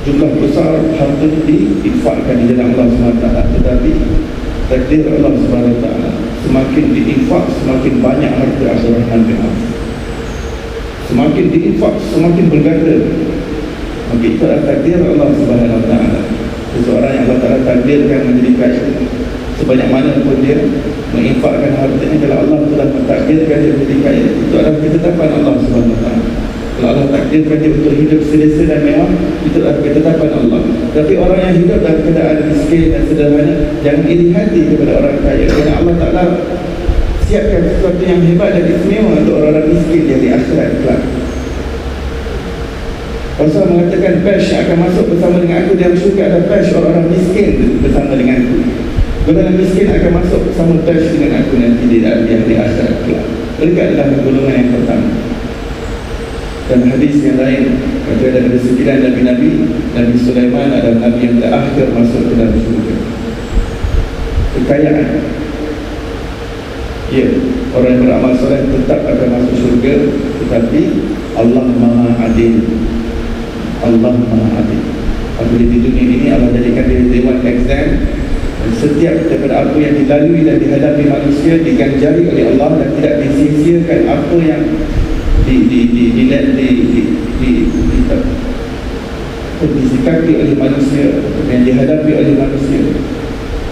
jumlah besar harta itu diinfakkan di jalan Allah Subhanahu Wa Ta'ala, tetapi takdir Allah Subhanahu Wa Ta'ala, semakin diinfak semakin banyak harta Abdul Rahman bin Auf. Semakin diinfak semakin berganda. Maka itu adalah takdir Allah Subhanahu Wa Ta'ala. Seseorang yang Allah Ta'ala takdirkan menjadi kaya, sebanyak mana pun dia menginfakkan hartanya, kalau Allah telah mentakdirkan dia menjadi kaya, itu adalah ketetapan Allah Subhanahu Wa Ta'ala. Kalau Allah takdirkan dia untuk hidup selesa dan mewah, itu adalah ketetapan Allah. Tapi orang yang hidup dalam keadaan miskin dan sederhana, jangan iri hati kepada orang kaya, kerana Allah Ta'ala siapkan sesuatu yang hebat dan istimewa untuk orang-orang miskin yang di akhirat kelak. Rasul mengatakan batch yang akan masuk bersama dengan aku dalam syurga adalah batch orang-orang miskin bersama dengan aku. Golongan miskin akan masuk bersama batch dengan aku nanti di dalam di akhirat kelak. Mereka adalah golongan yang pertama. Dan hadis yang lain kata daripada 9 Nabi-Nabi, Nabi Sulaiman adalah Nabi yang terakhir masuk ke dalam syurga. Kekayaan, ya, orang yang beramal soleh tetap akan masuk syurga, tetapi Allah Maha Adil. Allah Maha Adil. Apabila di dunia ini Allah jadikan dia dewan exam, dan setiap daripada apa yang dilalui dan dihadapi manusia diganjari oleh Allah, dan tidak disia-siakan apa yang disikapi oleh manusia, yang dihadapi oleh manusia.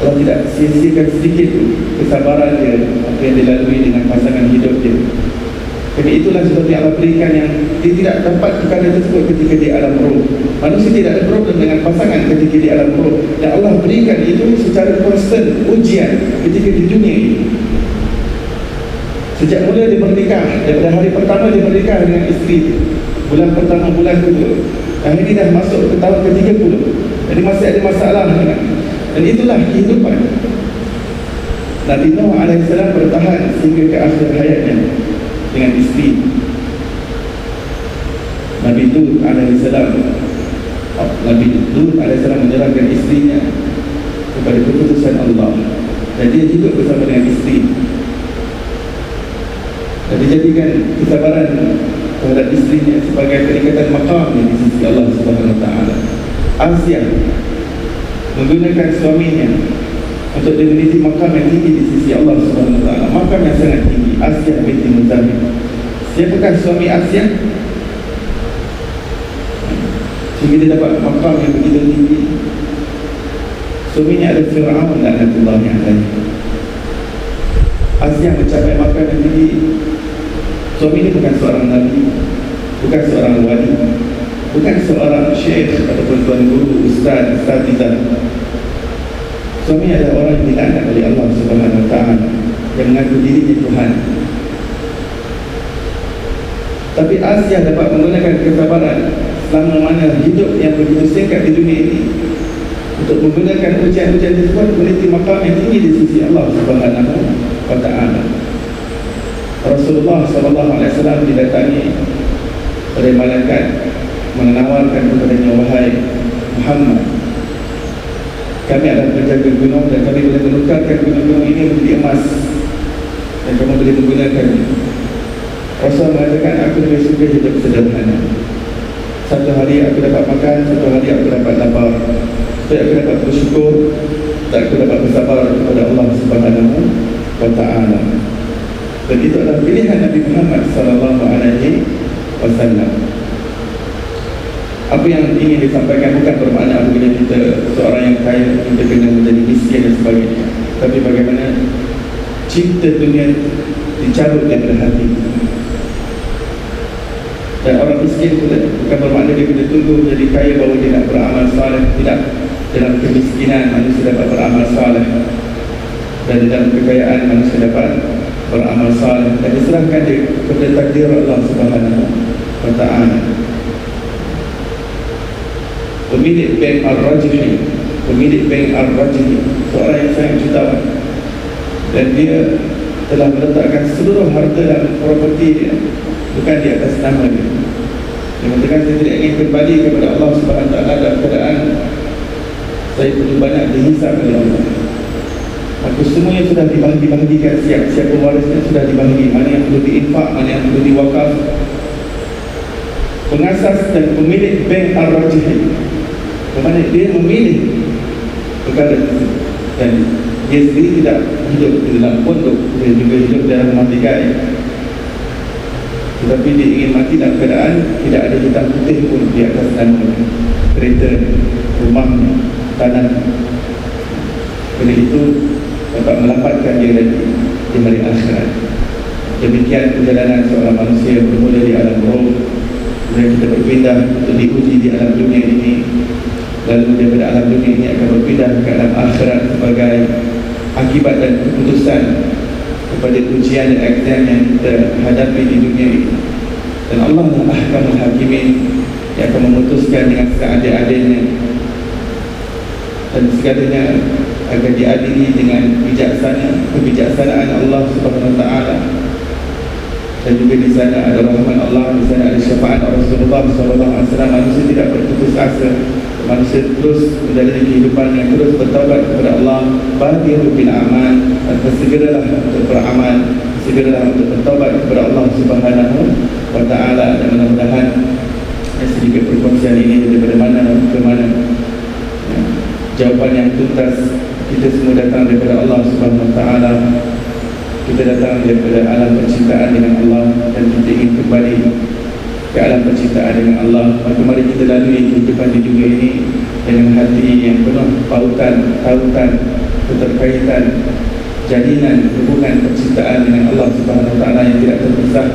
Allah tidak sia-siakan sedikit kesabaran dia, apa yang dilalui dengan pasangan hidup dia. Jadi itulah sebab yang Allah berikan, yang dia tidak dapat perkara tersebut ketika di alam roh. Manusia tidak ada problem dengan pasangan ketika di alam roh, dan Allah berikan itu secara konstan ujian ketika di dunia ini. Sejak mula dia bernikah, daripada hari pertama dia bernikah dengan isteri, bulan pertama, bulan kedua, dan ini dah masuk ke tahun ke-30. Jadi masih ada masalah dengan, dan itulah kehidupan. Nabi Nuh AS bertahan sehingga ke akhir hayatnya dengan isteri. Nabi Lut AS menyerahkan isterinya kepada keputusan Allah, dan dia hidup bersama dengan isteri. dan dijadikan kesabaran terhadap isterinya sebagai peningkatan maqam di sisi Allah Subhanahu Wa Taala. Asia menggunakan suaminya untuk memiliki makam yang tinggi di sisi Allah Subhanahu Wa Taala, makam yang sangat tinggi. Asia binti Muzahir. Siapakah suami Asia? Sehingga dia dapat makam yang begitu tinggi. Suaminya ada Fir'aun laknatullahi alaihi. Asia mencapai makam yang tinggi. Suami ini bukan seorang nabi, bukan seorang wali, bukan seorang syekh ataupun tuan guru, ustaz, ustazah. Suami adalah orang yang dilaknat oleh Allah Subhanahu Wa Taala, yang mengaku dirinya Tuhan. Tapi Asia dapat menggunakan kesabaran selama mana hidup yang begitu singkat di dunia ini untuk menggunakan ujian-ujian tersebut meniti makam yang tinggi di sisi Allah Subhanahu Wa Taala. Rasulullah SAW didatangi oleh malaikat menawarkan kepadanya, wahai Muhammad, kami adalah penjaga gunung dan kami boleh menukarkan gunung-gunung ini menjadi emas dan kamu boleh menggunakannya. Rasul mengatakan, aku lebih suka hidup sederhana. Satu hari aku dapat makan, satu hari aku dapat lapar. Supaya aku dapat bersyukur dan aku dapat bersabar kepada Allah Subhanahu Wa Taala. Dan itu adalah pilihan Nabi Muhammad SAW. Apa yang ingin disampaikan bukan bermakna apabila kita seorang yang kaya kita kena menjadi miskin dan sebagainya, tapi bagaimana cinta dunia dicabut daripada hati. Dan orang miskin bukan bermakna dia kena tunggu jadi kaya baru dia nak beramal saleh. Tidak. Dalam kemiskinan manusia dapat beramal saleh, dan di dalam kekayaan manusia dapat beramal saleh, dan diserahkan dia kepada takdir Allah Subhanahu Wa Taala. Pemilik bank Al-Rajhi, seorang yang sangat jutawan, dan dia telah meletakkan seluruh harta dan properti dia bukan di atas nama dia. Dia mengatakan, saya tidak ingin kembali kepada Allah Subhanahu Wa Taala dalam keadaan saya perlu banyak dihisab oleh Allah. Maka semuanya sudah dibahagi-bahagikan, siapa warisnya sudah dibahagi, mana yang perlu diinfak, mana yang perlu diwakaf. Pengasas dan pemilik bank Al-Rajhi, bagaimana dia memilih perkara itu, dan dia sendiri tidak hidup di dalam pondok, dia juga hidup dalam matikai. Tetapi dia ingin mati dalam keadaan tidak ada hitam putih pun di atas namanya, kereta, rumahnya, tanah. Kerana itu dapat melapatkan dia di hari akhirat. Demikian perjalanan seorang manusia bermula di alam roh, kemudian kita berpindah untuk diuji di alam dunia ini, lalu daripada alam dunia ini akan berpindah ke alam akhirat sebagai akibat dan keputusan kepada ujian dan exam yang kita hadapi di dunia ini. Dan Allah adalah ahkamul hakimin, yang akan memutuskan dengan seadil-adilnya, dan segalanya akan diadili dengan kebijaksanaan Allah Subhanahu Wa Taala. Dan juga di sana ada rahmat Allah, di sana ada syafaat Rasulullah SAW. Manusia tidak berputus asa, manusia terus menjalani kehidupan yang terus bertaubat kepada Allah. Badiru bil amal, bersegeralah untuk beramal, segeralah untuk bertaubat kepada Allah Subhanahu Wa Taala. Dan mudah-mudahan sedikit perkongsian ini daripada mana ke mana, jawapan yang tuntas. Kita semua datang daripada Allah Subhanahu Wa Taala. Kita datang daripada alam penciptaan dengan Allah, dan kita ingin kembali ke alam penciptaan dengan Allah. Maka mari kita lalui kehidupan di dunia ini dengan hati yang penuh tautan, keterkaitan, jalinan hubungan penciptaan dengan Allah Subhanahu Wa Taala yang tidak terpisah,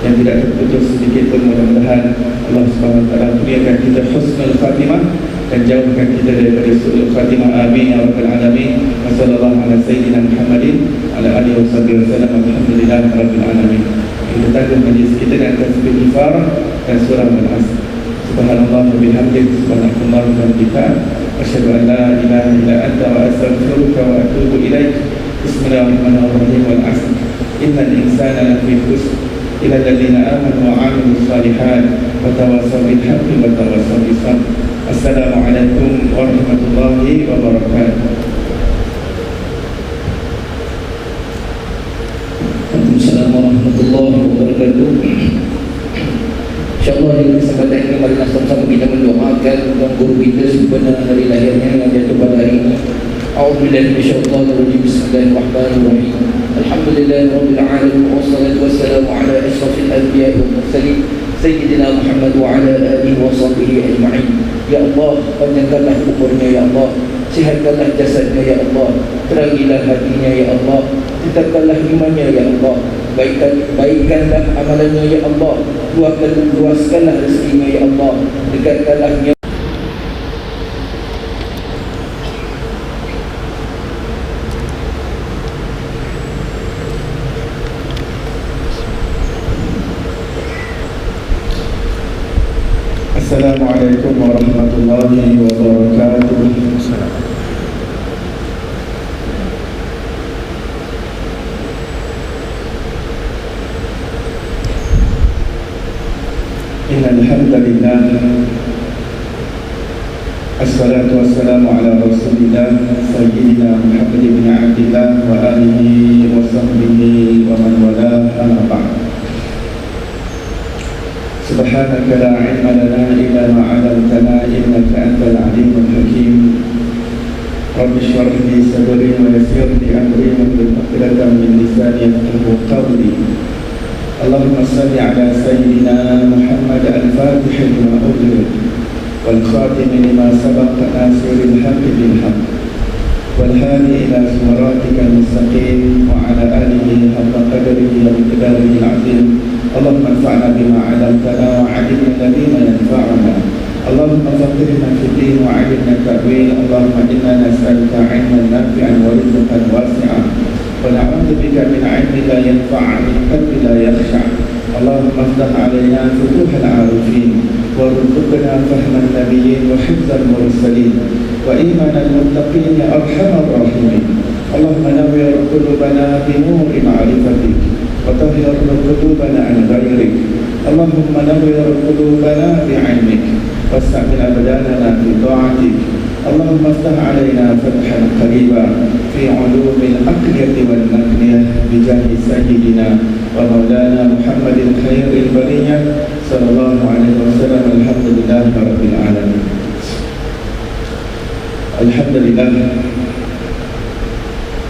yang tidak terputus sedikit pun. Mudah-mudahan Allah Subhanahu Wa Taala kurniakan kita husnul khatimah dan jauhkan kita daripada su'ul khatimah. Amin ya rabbal alamin. Wassallallahu ala sayyidina Muhammadin ala alihi wasallam. Alhamdulillah rabbil alamin. Kita tangguh majlis kita dengan tasbih istighfar dan surah Al-Asr. Subhanallah wa bihamdihi, subhanallah wa bihamdihi, asyhadu an la ilaha illa anta wa astaghfiruka wa atubu ilaik. Bismillahirrahmanirrahim. Wal 'asr innal insana lafi khusr illa alladziina aamanu wa 'amilus shalihaat wa tawassaw bil haqqi wa tawassaw bis sabr. Assalamualaikum warahmatullahi wabarakatuh. Waalaikumsalam warahmatullahi bila sempena hari lahirnya yang jatuh pada hari ini. A'udzubillahi minasyaitonirrajim. Bismillahirrahmanirrahim. Alhamdulillahirabbil alamin wassalatu wassalamu ala asyrafil anbiya'i wal mursalin sayyidina Muhammad wa ala alihi wa sahbihi ajma'in. Ya Allah, panjangkanlah umurnya ya Allah, sihatkanlah jasadnya ya Allah, terangilah hatinya ya Allah, tetapkanlah imannya ya Allah, baikkanlah amalannya ya Allah, luaskanlah rezekinya ya Allah, dekatkanlah. Assalamualaikum warahmatullahi wabarakatuh. Innal hamdalillah, assalatu wassalamu ala rasulillah sayyidina Muhammad bin Abdillah wa alihi wa sahbihi wa man wala, amma ba'd. سبحانك لا علم لنا إلا ما علمتنا إنك أنت العليم الحكيم. رب اشرح لي صدري ويسر لي أمري واحلل عقدة من لساني يفقهوا قولي. اللهم صل على سيدنا محمد الفاتح لما أغلق والخاتم لما سبق ناصر الحق بالحق والهادي إلى صراطك المستقيم وعلى آله حق قدره ومقداره العظيم. اللهم انفعنا بما علمتنا وعلمنا بما ينفعنا. اللهم فقهنا في الدين وعلمنا التأويل. اللهم إنا نسألك علما نافعا ورزقا واسعا ونعوذ بك من علم لا ينفع من قلب لا يخشع. اللهم افتح علينا فتوح العارفين وارزقنا فهم النبيين وحفظ المرسلين وإيمان المتقين يا أرحم الراحمين. اللهم نور قلوبنا بنور معرفتك وطهر قلوبنا عن غيرك. اللهم نور قلوبنا بعلمك واستعمل أبداننا في طاعتك. اللهم افتح علينا فتحا قريبا في علوم العقلية والنقلية بجاه سيدنا ومولانا محمد خير البرية صلى الله عليه وسلم. الحمد لله رب العالمين. Alhamdulillah,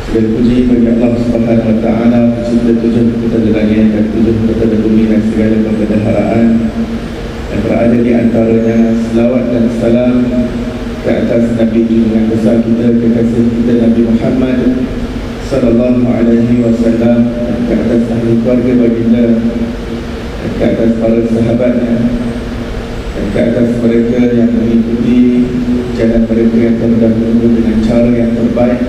segala puji bagi Allah Subhanahu Wa Taala, pencipta tujuh kepada langit dan tujuh kepada bumi dan segala kebenaran, yang berada di antaranya selawat dan salam ke atas Nabi junjungan besar kita, kekasih kita Nabi Muhammad sallallahu alaihi wasallam, ke atas ahli keluarga baginda, ke atas para sahabatnya, dan ke atas mereka yang mengikuti jalan mereka yang terdahulu dengan cara yang terbaik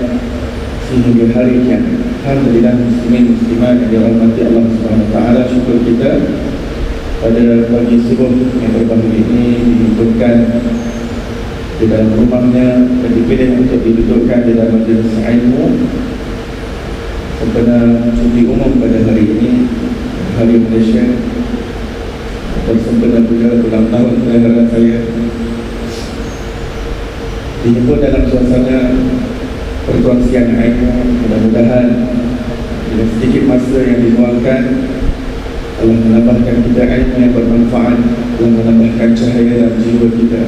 sehingga hari kiamat. Alhamdulillah, muslimin muslimat yang dirahmati Allah Subhanahu Wa Taala, syukur kita pada pagi subuh yang berbahagia ini dihimpunkan di dalam rumahnya dan dipilih untuk didudukkan di dalam majlis ilmu sempena cuti umum pada hari ini, hari Malaysia, atau sempena juga ulang tahun kelahiran saya, dihimpun dalam suasana perkongsian ilmu. Mudah-mudahan dengan sedikit masa yang diluangkan Allah menambahkan kita ilmu yang bermanfaat, Allah menambahkan cahaya dalam jiwa kita,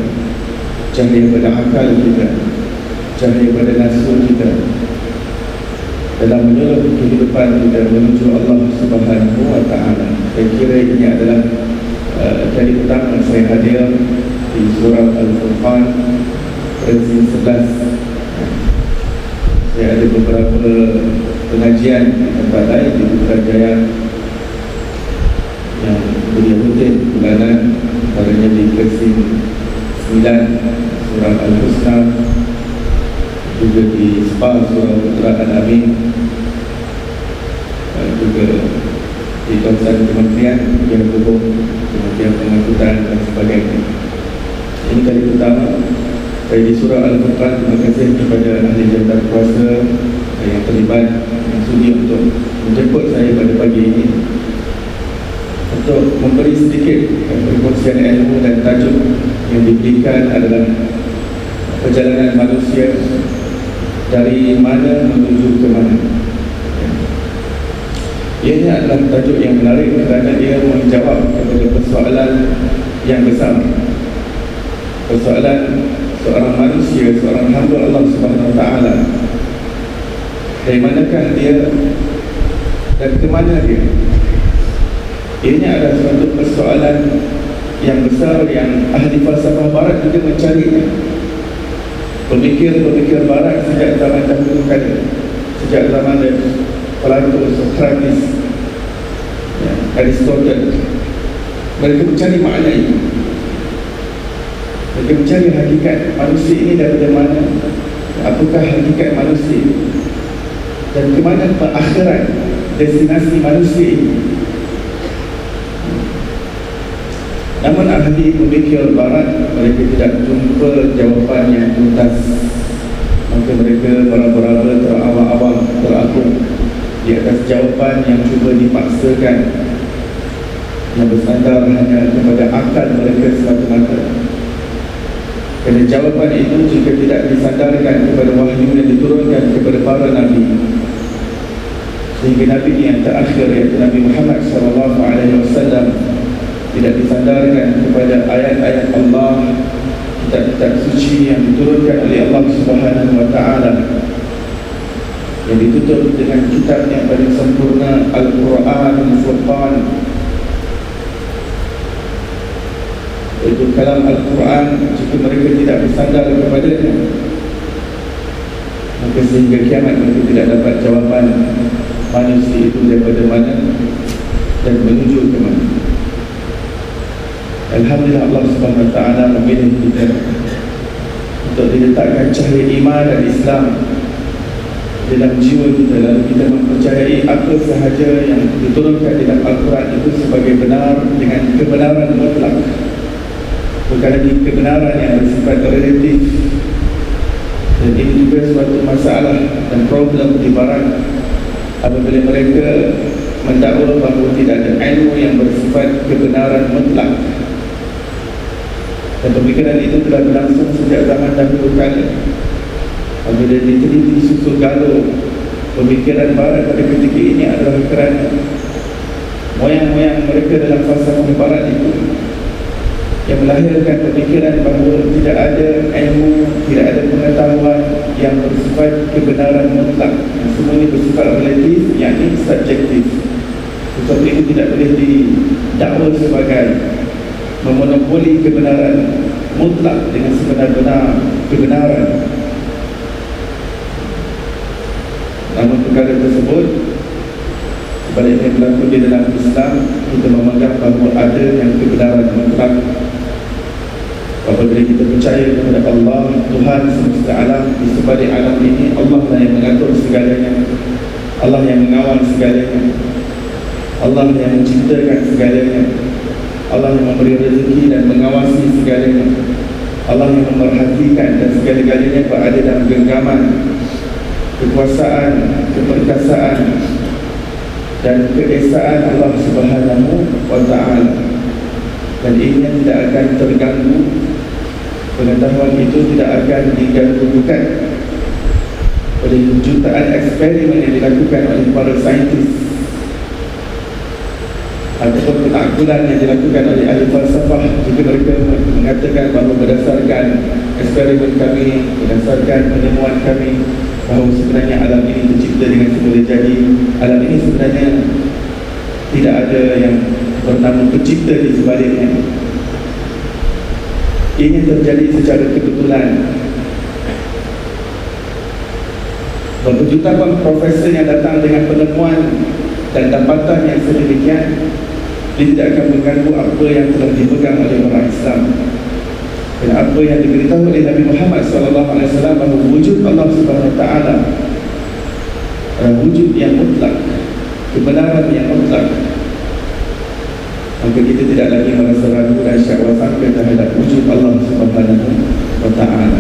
cahaya pada akal kita, cahaya pada nafsu kita, dalam menyuruh kehidupan kita menuju Allah Subhanahu Wa Taala. Saya kira ini adalah kali pertama saya hadir di surah Al-Furqan Versi 11. Saya ada beberapa pengajian di tempat lain di Putrajaya yang beliau rutin bulanan, antaranya di Versi 9 surah Al-Husna, juga di Spa surah Putra Al-Amin, juga di kawasan kementerian yang hubung, kementerian pengangkutan dan sebagainya. Ini kali pertama saya di surah Al-Furqan. Terima kasih kepada ahli jabatan kuasa yang terlibat, yang sudi untuk menjemput saya pada pagi ini untuk memberi sedikit perkongsian ilmu, dan tajuk yang diberikan adalah perjalanan manusia dari mana menuju ke mana. Ianya adalah tajuk yang menarik kerana dia menjawab kepada persoalan yang besar, persoalan seorang manusia, seorang hamba Allah Subhanahu Wa Taala, dari manakah dia dan ke mana dia? Ini adalah suatu persoalan yang besar yang ahli falsafah barat juga mencarinya. Pemikir-pemikir barat sejak zaman dahulu kala, sejak zaman Plato, Socrates, Aristotle, mereka mencari makna itu. Mereka mencari hakikat manusia ini daripada mana, apakah hakikat manusia dan ke mana akhirat, destinasi manusia ini. Namun ahli pemikir barat, mereka tidak jumpa jawapan yang tuntas. Maka mereka meraba-raba, terawang-awang, terapung di atas jawapan yang cuba dipaksakan, yang bersandar hanya kepada akal mereka semata-mata. Kerana jawapan itu jika tidak disandarkan kepada wahyu yang diturunkan kepada para Nabi, sehingga Nabi yang terakhir, iaitu Nabi Muhammad SAW, tidak disandarkan kepada ayat-ayat Allah, kitab-kitab suci yang diturunkan oleh Allah Subhanahu Wa Taala, yang ditutup dengan kitab yang paling sempurna, Al-Quran Al-Furqan, yaitu kalam Al-Quran. Jika mereka tidak bersandar kepadanya, maka sehingga kiamat mereka tidak dapat jawapan manusia itu daripada mana dan menuju ke mana. Alhamdulillah, Allah Subhanahu Wa Taala memilih kita untuk diletakkan cahaya iman dan Islam dalam jiwa kita, lalu kita mempercayai apa sahaja yang diturunkan dalam Al-Quran itu sebagai benar dengan kebenaran mutlak, bukan lagi kebenaran yang bersifat relatif. Dan ini juga suatu masalah dan problem di barat apabila mereka mendakwa bahawa tidak ada ilmu yang bersifat kebenaran mutlak. Dan pemikiran itu telah berlangsung sejak zaman dahulu kala. Apabila diteliti susul galuh pemikiran barat pada ketika ini adalah kerana moyang-moyang mereka dalam falsafah barat itu yang melahirkan pemikiran bahawa tidak ada ilmu, tidak ada pengetahuan yang bersifat kebenaran mutlak. Semua ini bersifat relatif, yakni subjektif. Sesuatu itu tidak boleh didakwa sebagai memonopoli kebenaran mutlak dengan sebenar-benar kebenaran. Namun perkara tersebut sebaliknya berlaku di dalam Islam. Kita memegang bahawa ada yang kebenaran mutlak. Apabila kita percaya kepada Allah, Tuhan semesta alam, di sebalik alam ini Allah lah yang mengatur segalanya, Allah yang mengawal segalanya, Allah yang menciptakan segalanya, Allah yang memberi rezeki dan mengawasi segalanya, Allah yang memerhatikan, dan segala-galanya berada dalam genggaman kekuasaan, keperkasaan dan keesaan Allah Subhanahu Wa Taala. Dan ini tidak akan terganggu, pengetahuan itu tidak akan diganggu-gugat oleh jutaan eksperimen yang dilakukan oleh para saintis ataupun penakbulan yang dilakukan oleh ahli falsafah. Jika mereka mengatakan bahawa berdasarkan eksperimen kami, berdasarkan penemuan kami, bahawa sebenarnya alam ini tercipta dengan semula jadi, alam ini sebenarnya tidak ada yang bernama pencipta di sebaliknya. Ini terjadi secara kebetulan. Berjutaan profesor yang datang dengan penemuan dan dapatan yang sedemikian, dia tidak akan mengganggu apa yang telah dipegang oleh orang Islam dan apa yang diberitahu oleh Nabi Muhammad SAW, bahawa wujud Allah Subhanahu Wa Taala adalah wujud yang mutlak, kebenaran yang mutlak. Maka kita tidak lagi merasa ragu dan syak wasangka terhadap wujud Allah Subhanahu Wa Taala.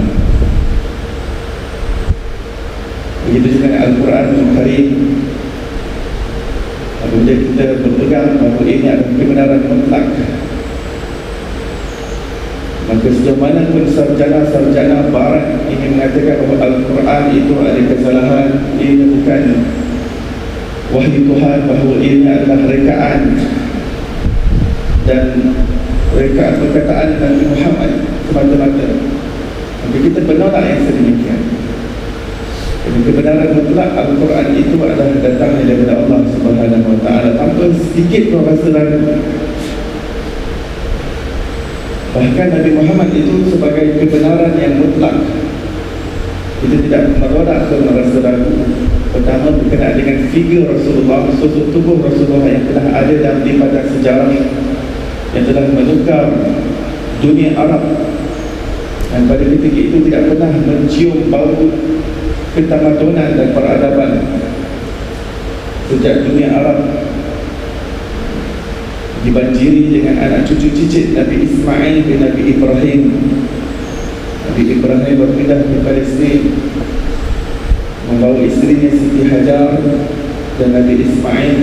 Begitu juga Al-Quran Al-Karim. Apabila kita berpegang bahawa ini adalah kebenaran mutlak, maka sejauh mana pun sarjana-sarjana barat ingin mengatakan bahawa Al-Quran itu ada kesalahan, ini bukan wahyu Tuhan, bahawa ini adalah rekaan dan rekaan perkataan Nabi Muhammad semata-mata, Maka kita menolak yang sedemikian. Jadi kebenaran mutlak Al-Quran itu adalah datang daripada Allah Subhanahu Wa Taala tanpa sedikit pun rasa ragu. Bahkan Nabi Muhammad itu sebagai kebenaran yang mutlak. Kita tidak menolak atau merasa ragu. Pertama berkenaan dengan figur Rasulullah, sosok tubuh Rasulullah yang telah ada dalam lipatan sejarah, yang telah menukar dunia Arab, dan pada ketika itu tidak pernah mencium bau ketamadunan dan peradaban sejak dunia Arab dibanjiri dengan anak cucu cicit Nabi Ismail bin Nabi Ibrahim. Nabi Ibrahim berpindah ke Palestin membawa isterinya Siti Hajar dan Nabi Ismail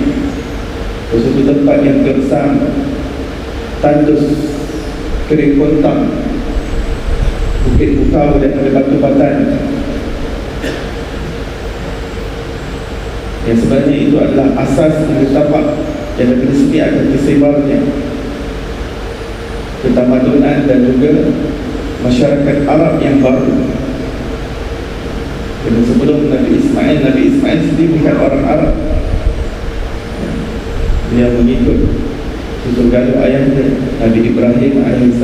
ke suatu tempat yang gersam, tandus, kering kontang, bukit bukau dan ada batu batan. Yang sebenarnya itu adalah asas yang tapak yang daripada sini akan tersebarnya ketamadunan dan juga masyarakat Arab yang baru. Dan sebelum Nabi Ismail sendiri bukan orang Arab. Dia mengikut tutur galuh ayahnya Nabi Ibrahim AS.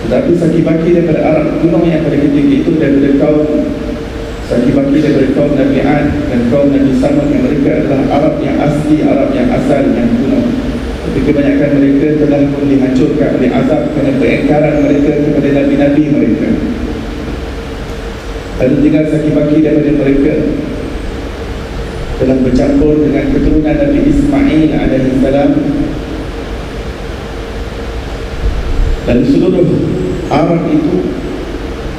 Tetapi sakibaki daripada Arab kuno yang pada ketika itu daripada kaum sakibaki daripada kaum Nabi Ad dan kaum Nabi Samud, yang mereka adalah Arab yang asli, Arab yang asal, yang kuno. Tapi kebanyakan mereka telah pun dihancurkan oleh azab kerana pengingkaran mereka kepada Nabi-Nabi mereka. Lalu tinggal sakibaki daripada mereka telah bercampur dengan keturunan Nabi Ismail AS. Dan seluruh Arab itu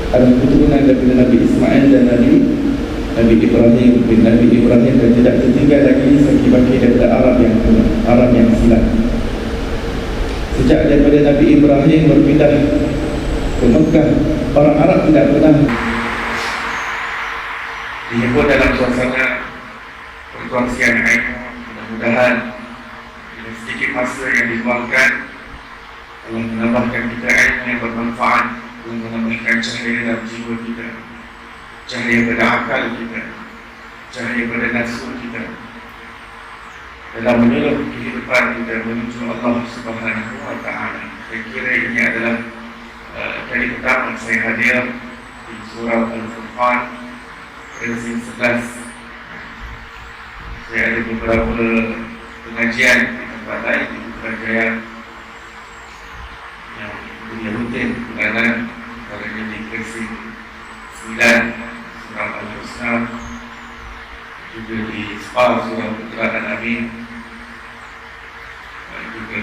adalah keturunan daripada Nabi Ismail dan Nabi Ibrahim bin Nabi Ibrahim, dan tidak tertinggal lagi sakibaki daripada Arab yang kuno, Arab yang silam. Sejak daripada Nabi Ibrahim berpindah ke Mekah, orang Arab tidak pernah dihimpun dalam suasana perkongsian ilmu. Mudah-mudahan dengan sedikit masa yang diluangkan Allah menambahkan kita ilmu yang bermanfaat, Allah menambahkan cahaya dalam jiwa kita, cahaya pada akal kita, cahaya pada nafsu kita, dalam menyuruh kehidupan kita menuju Allah Subhanahu Wa Taala. Saya kira ini adalah kali pertama saya hadir di surah Al-Furqan ayat 11. Saya ada beberapa pengajian di tempat lain di Putrajaya yang punya rutin bulanan, kalanya di Kersing 9 surah Al-Husna, juga di Spa surah Putra Al-Amin, juga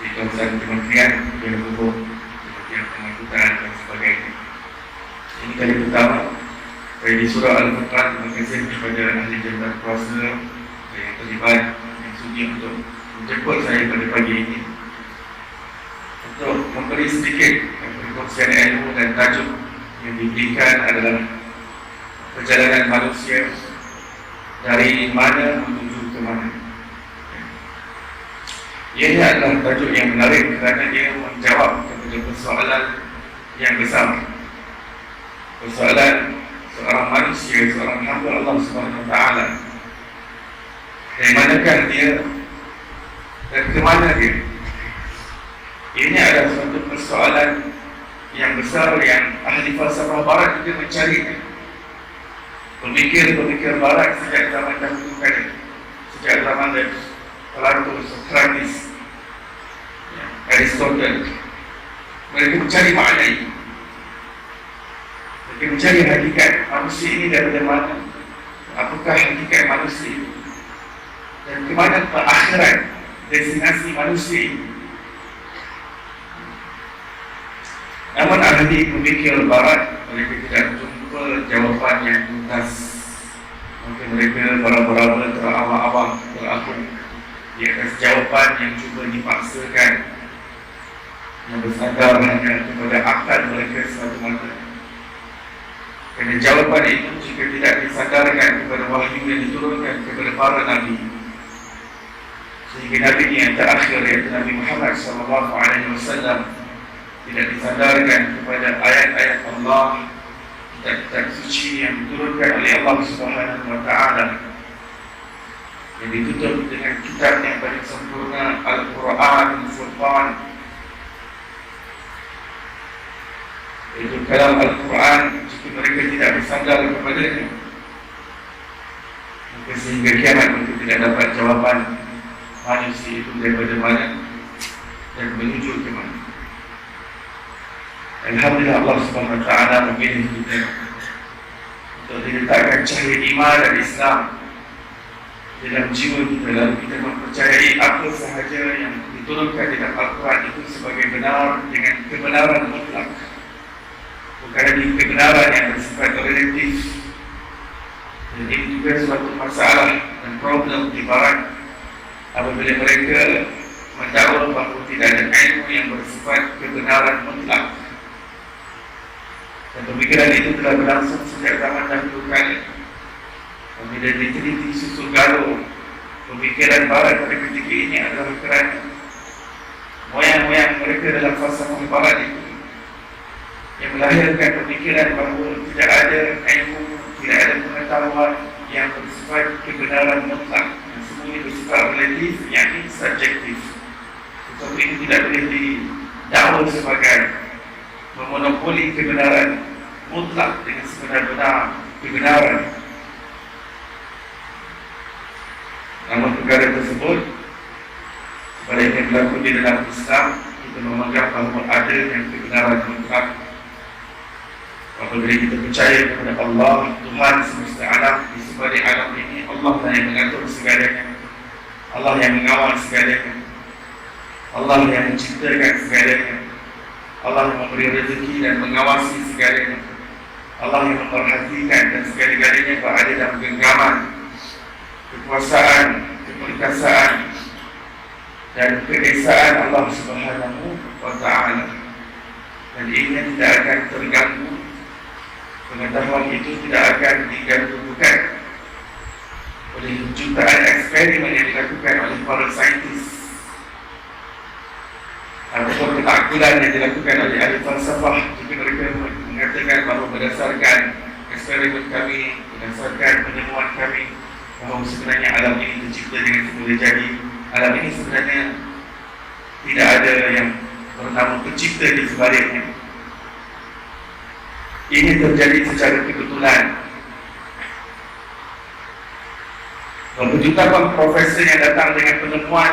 di kawasan kementerian yang hubung Kementerian Pengangkutan dan sebagainya. Ini kali pertama saya di surah Al-Furqan. Terima kasih kepada ahli jabatan kuasa yang terlibat, yang sudi untuk menjemput saya pada pagi ini untuk memberi sedikit perkongsian ilmu, dan tajuk yang diberikan adalah perjalanan manusia dari mana menuju ke mana. Ia adalah tajuk yang menarik kerana dia menjawab kepada persoalan yang besar, persoalan seorang manusia, seorang hamba Allah Subhanahu Wa Taala. Dari manakah dia dan ke mana dia? Ini adalah suatu persoalan yang besar yang ahli falsafah barat juga mencarinya. Pemikir-pemikir barat sejak zaman dahulu kala, sejak zaman Plato, Socrates, Aristotle, mereka mencari makna ini. Mereka mencari hakikat manusia ini daripada mana, apakah hakikat manusia ini, dan ke mana perakhiran destinasi manusia ini. Namun ahli pemikir barat mereka tidak jumpa jawapan yang tuntas. Mungkin mereka bara-bara terawang-awang berapung di atas jawapan yang cuba dipaksakan, yang bersandar hanya kepada akal mereka semata-mata. Kerana jawapan itu jika tidak disandarkan kepada wahyu yang diturunkan kepada para nabi, sehingga Nabi yang terakhir yaitu Nabi Muhammad SAW tidak disandarkan kepada ayat-ayat Allah, kitab-kitab suci yang diturunkan oleh Allah Subhanahu wa Ta'ala, yang ditutup dengan kitab yang paling sempurna, Al-Quran, Al-Furqan, yaitu kalam Al-Quran. Jika mereka tidak bersandar kepadanya, maka sehingga kiamat mereka tidak dapat jawapan manusia itu daripada mana dan menuju ke mana. Alhamdulillah, Allah Subhanahu wa Ta'ala memilih kita untuk diletakkan cahaya iman dan Islam dalam jiwa kita, lalu kita mempercayai apa sahaja yang diturunkan di dalam Al-Quran itu sebagai benar dengan kebenaran mutlak, bukan lagi kebenaran yang bersifat relatif. Dan ini juga suatu masalah dan problem di Barat apabila mereka mendakwa bahawa tidak ada ilmu yang bersifat kebenaran mutlak. Dan pemikiran itu telah berlangsung sejak zaman dahulu kala. Apabila diteliti susul galuh pemikiran Barat pada ketika ini adalah kerana moyang-moyang mereka dalam falsafah Barat itu yang melahirkan pemikiran bahawa tidak ada ilmu, tidak ada pengetahuan yang bersifat kebenaran mutlak, yang semuanya bersifat relatif, yang ini subjektif. Tetapi ini tidak boleh didakwa sebagai memonopoli kebenaran mutlak dengan sebenar-benar kebenaran. Namun perkara tersebut sebaliknya berlaku di dalam Islam, kita memegang bahawa ada yang kebenaran mutlak. Apabila kita percaya kepada Allah, Tuhan semesta alam, di sebalik alam ini Allah yang mengatur segalanya, Allah yang mengawal segalanya, Allah yang menciptakan segalanya, Allah yang memberi rezeki dan mengawasi segalanya, Allah yang memperhatikan, dan segala-galanya berada dalam genggaman kekuasaan, keperkasaan dan keesaan Allah Subhanahu wa Ta'ala. Dan ini tidak akan terganggu, pengetahuan itu tidak akan diganggu-gugat oleh jutaan eksperimen yang dilakukan oleh para saintis ataupun ketakbulan yang dilakukan oleh ahli falsafah. Jika mereka mengatakan bahawa berdasarkan eksperimen kami, berdasarkan penemuan kami, bahawa sebenarnya alam ini tercipta dengan semula jadi, alam ini sebenarnya tidak ada yang bernama pencipta di sebaliknya. Ini terjadi secara kebetulan. Berjuta profesor yang datang dengan penemuan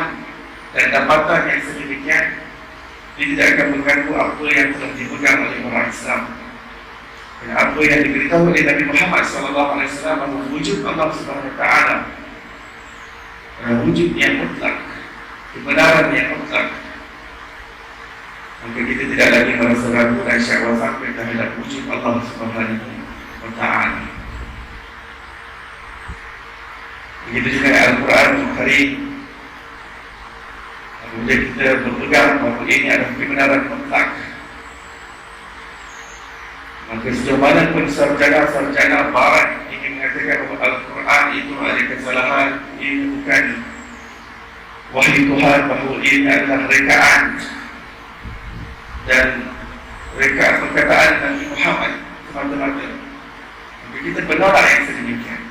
dan dapatan yang sedemikian, dia tidak akan mengganggu apa yang telah dipegang oleh orang Islam. Dan apa yang diberitahu oleh Nabi Muhammad SAW bahawa wujud Allah Subhanahu wa Ta'ala adalah wujud yang mutlak, kebenaran yang mutlak. Maka kita tidak lagi merasa ragu dan syakwa sampai terhadap wujud Allah Subhanahu wa Ta'ala. Begitu juga Al-Quran Al-Karim. Apabila kita berpegang bahawa ini adalah kebenaran mutlak, maka sejauh mana pun sarjana-sarjana Barat ingin mengatakan bahawa Al-Quran itu ada kesalahan, ini bukan wahyu Tuhan, bahawa ini adalah rekaan dan rekaan perkataan Nabi Muhammad semata-mata, maka kita menolak yang sedemikian.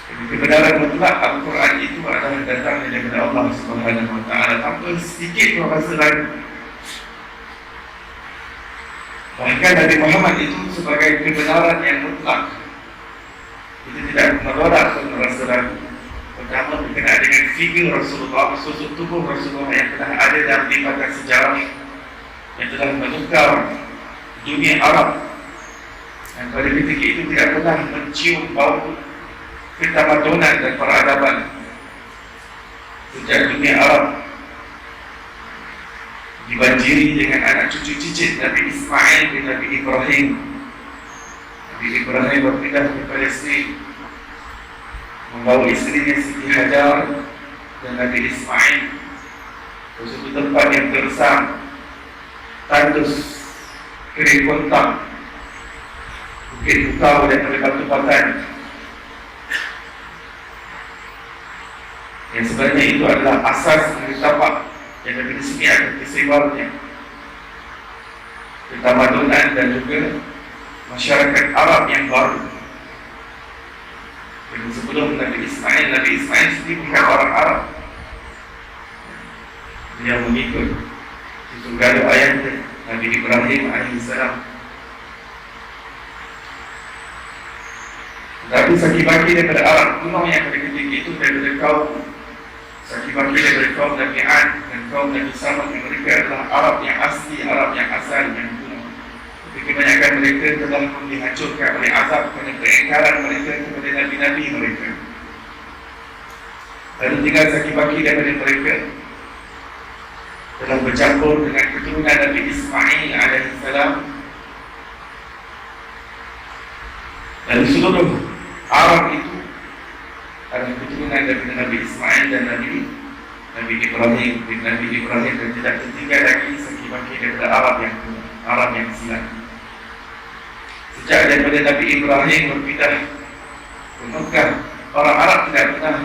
Jadi kebenaran mutlak Al-Quran itu adalah datang daripada Allah Subhanahu wa Ta'ala tanpa sedikit pun rasa ragu. Bahkan Nabi Muhammad itu sebagai kebenaran yang mutlak, kita tidak menolak atau merasa ragu. Pertama berkenaan dengan figur Rasulullah, sosok tubuh Rasulullah yang telah ada dalam lipatan sejarah yang telah menukar dunia Arab, dan pada ketika itu tidak pernah mencium bau ketamadunan dan peradaban sejak dunia Arab dibanjiri dengan anak cucu cicit Nabi Ismail dan Nabi Ibrahim. Nabi Ibrahim berpindah ke Palestin membawa isterinya Siti Hajar dan Nabi Ismail ke suatu tempat yang gersam, tandus, kering kontak, bukit bukau dan batu-batuan. Yang sebenarnya itu adalah asas dari tapak yang dari sini akan kesebarnya ketamadunan dan juga masyarakat Arab yang baru. Dan sebelum Nabi Ismail sendiri bukan orang Arab. Dia mengikut tunggal ayahnya Nabi Ibrahim alaihissalam. Tapi sakibaki daripada Arab kuno yang pada ketika itu daripada kaum sakibaki daripada kaum Nabi Ad dan kaum Nabi Samad, yang mereka adalah Arab yang asli, Arab yang asal, yang kuno. Tapi kebanyakan mereka telah dihancurkan oleh azab kerana keingkaran mereka kepada Nabi-Nabi mereka. Lalu tinggal sakibaki daripada mereka telah bercampur dengan keturunan Nabi Ismail alaihissalam. Dan seluruh Arab itu adalah keturunan daripada Nabi Ismail dan Nabi Ibrahim. Nabi Ibrahim dan tidak tertinggal lagi sakibaki daripada Arab yang kuno, Arab yang silam. Sejak daripada Nabi Ibrahim berpindah ke Mekah, orang Arab tidak pernah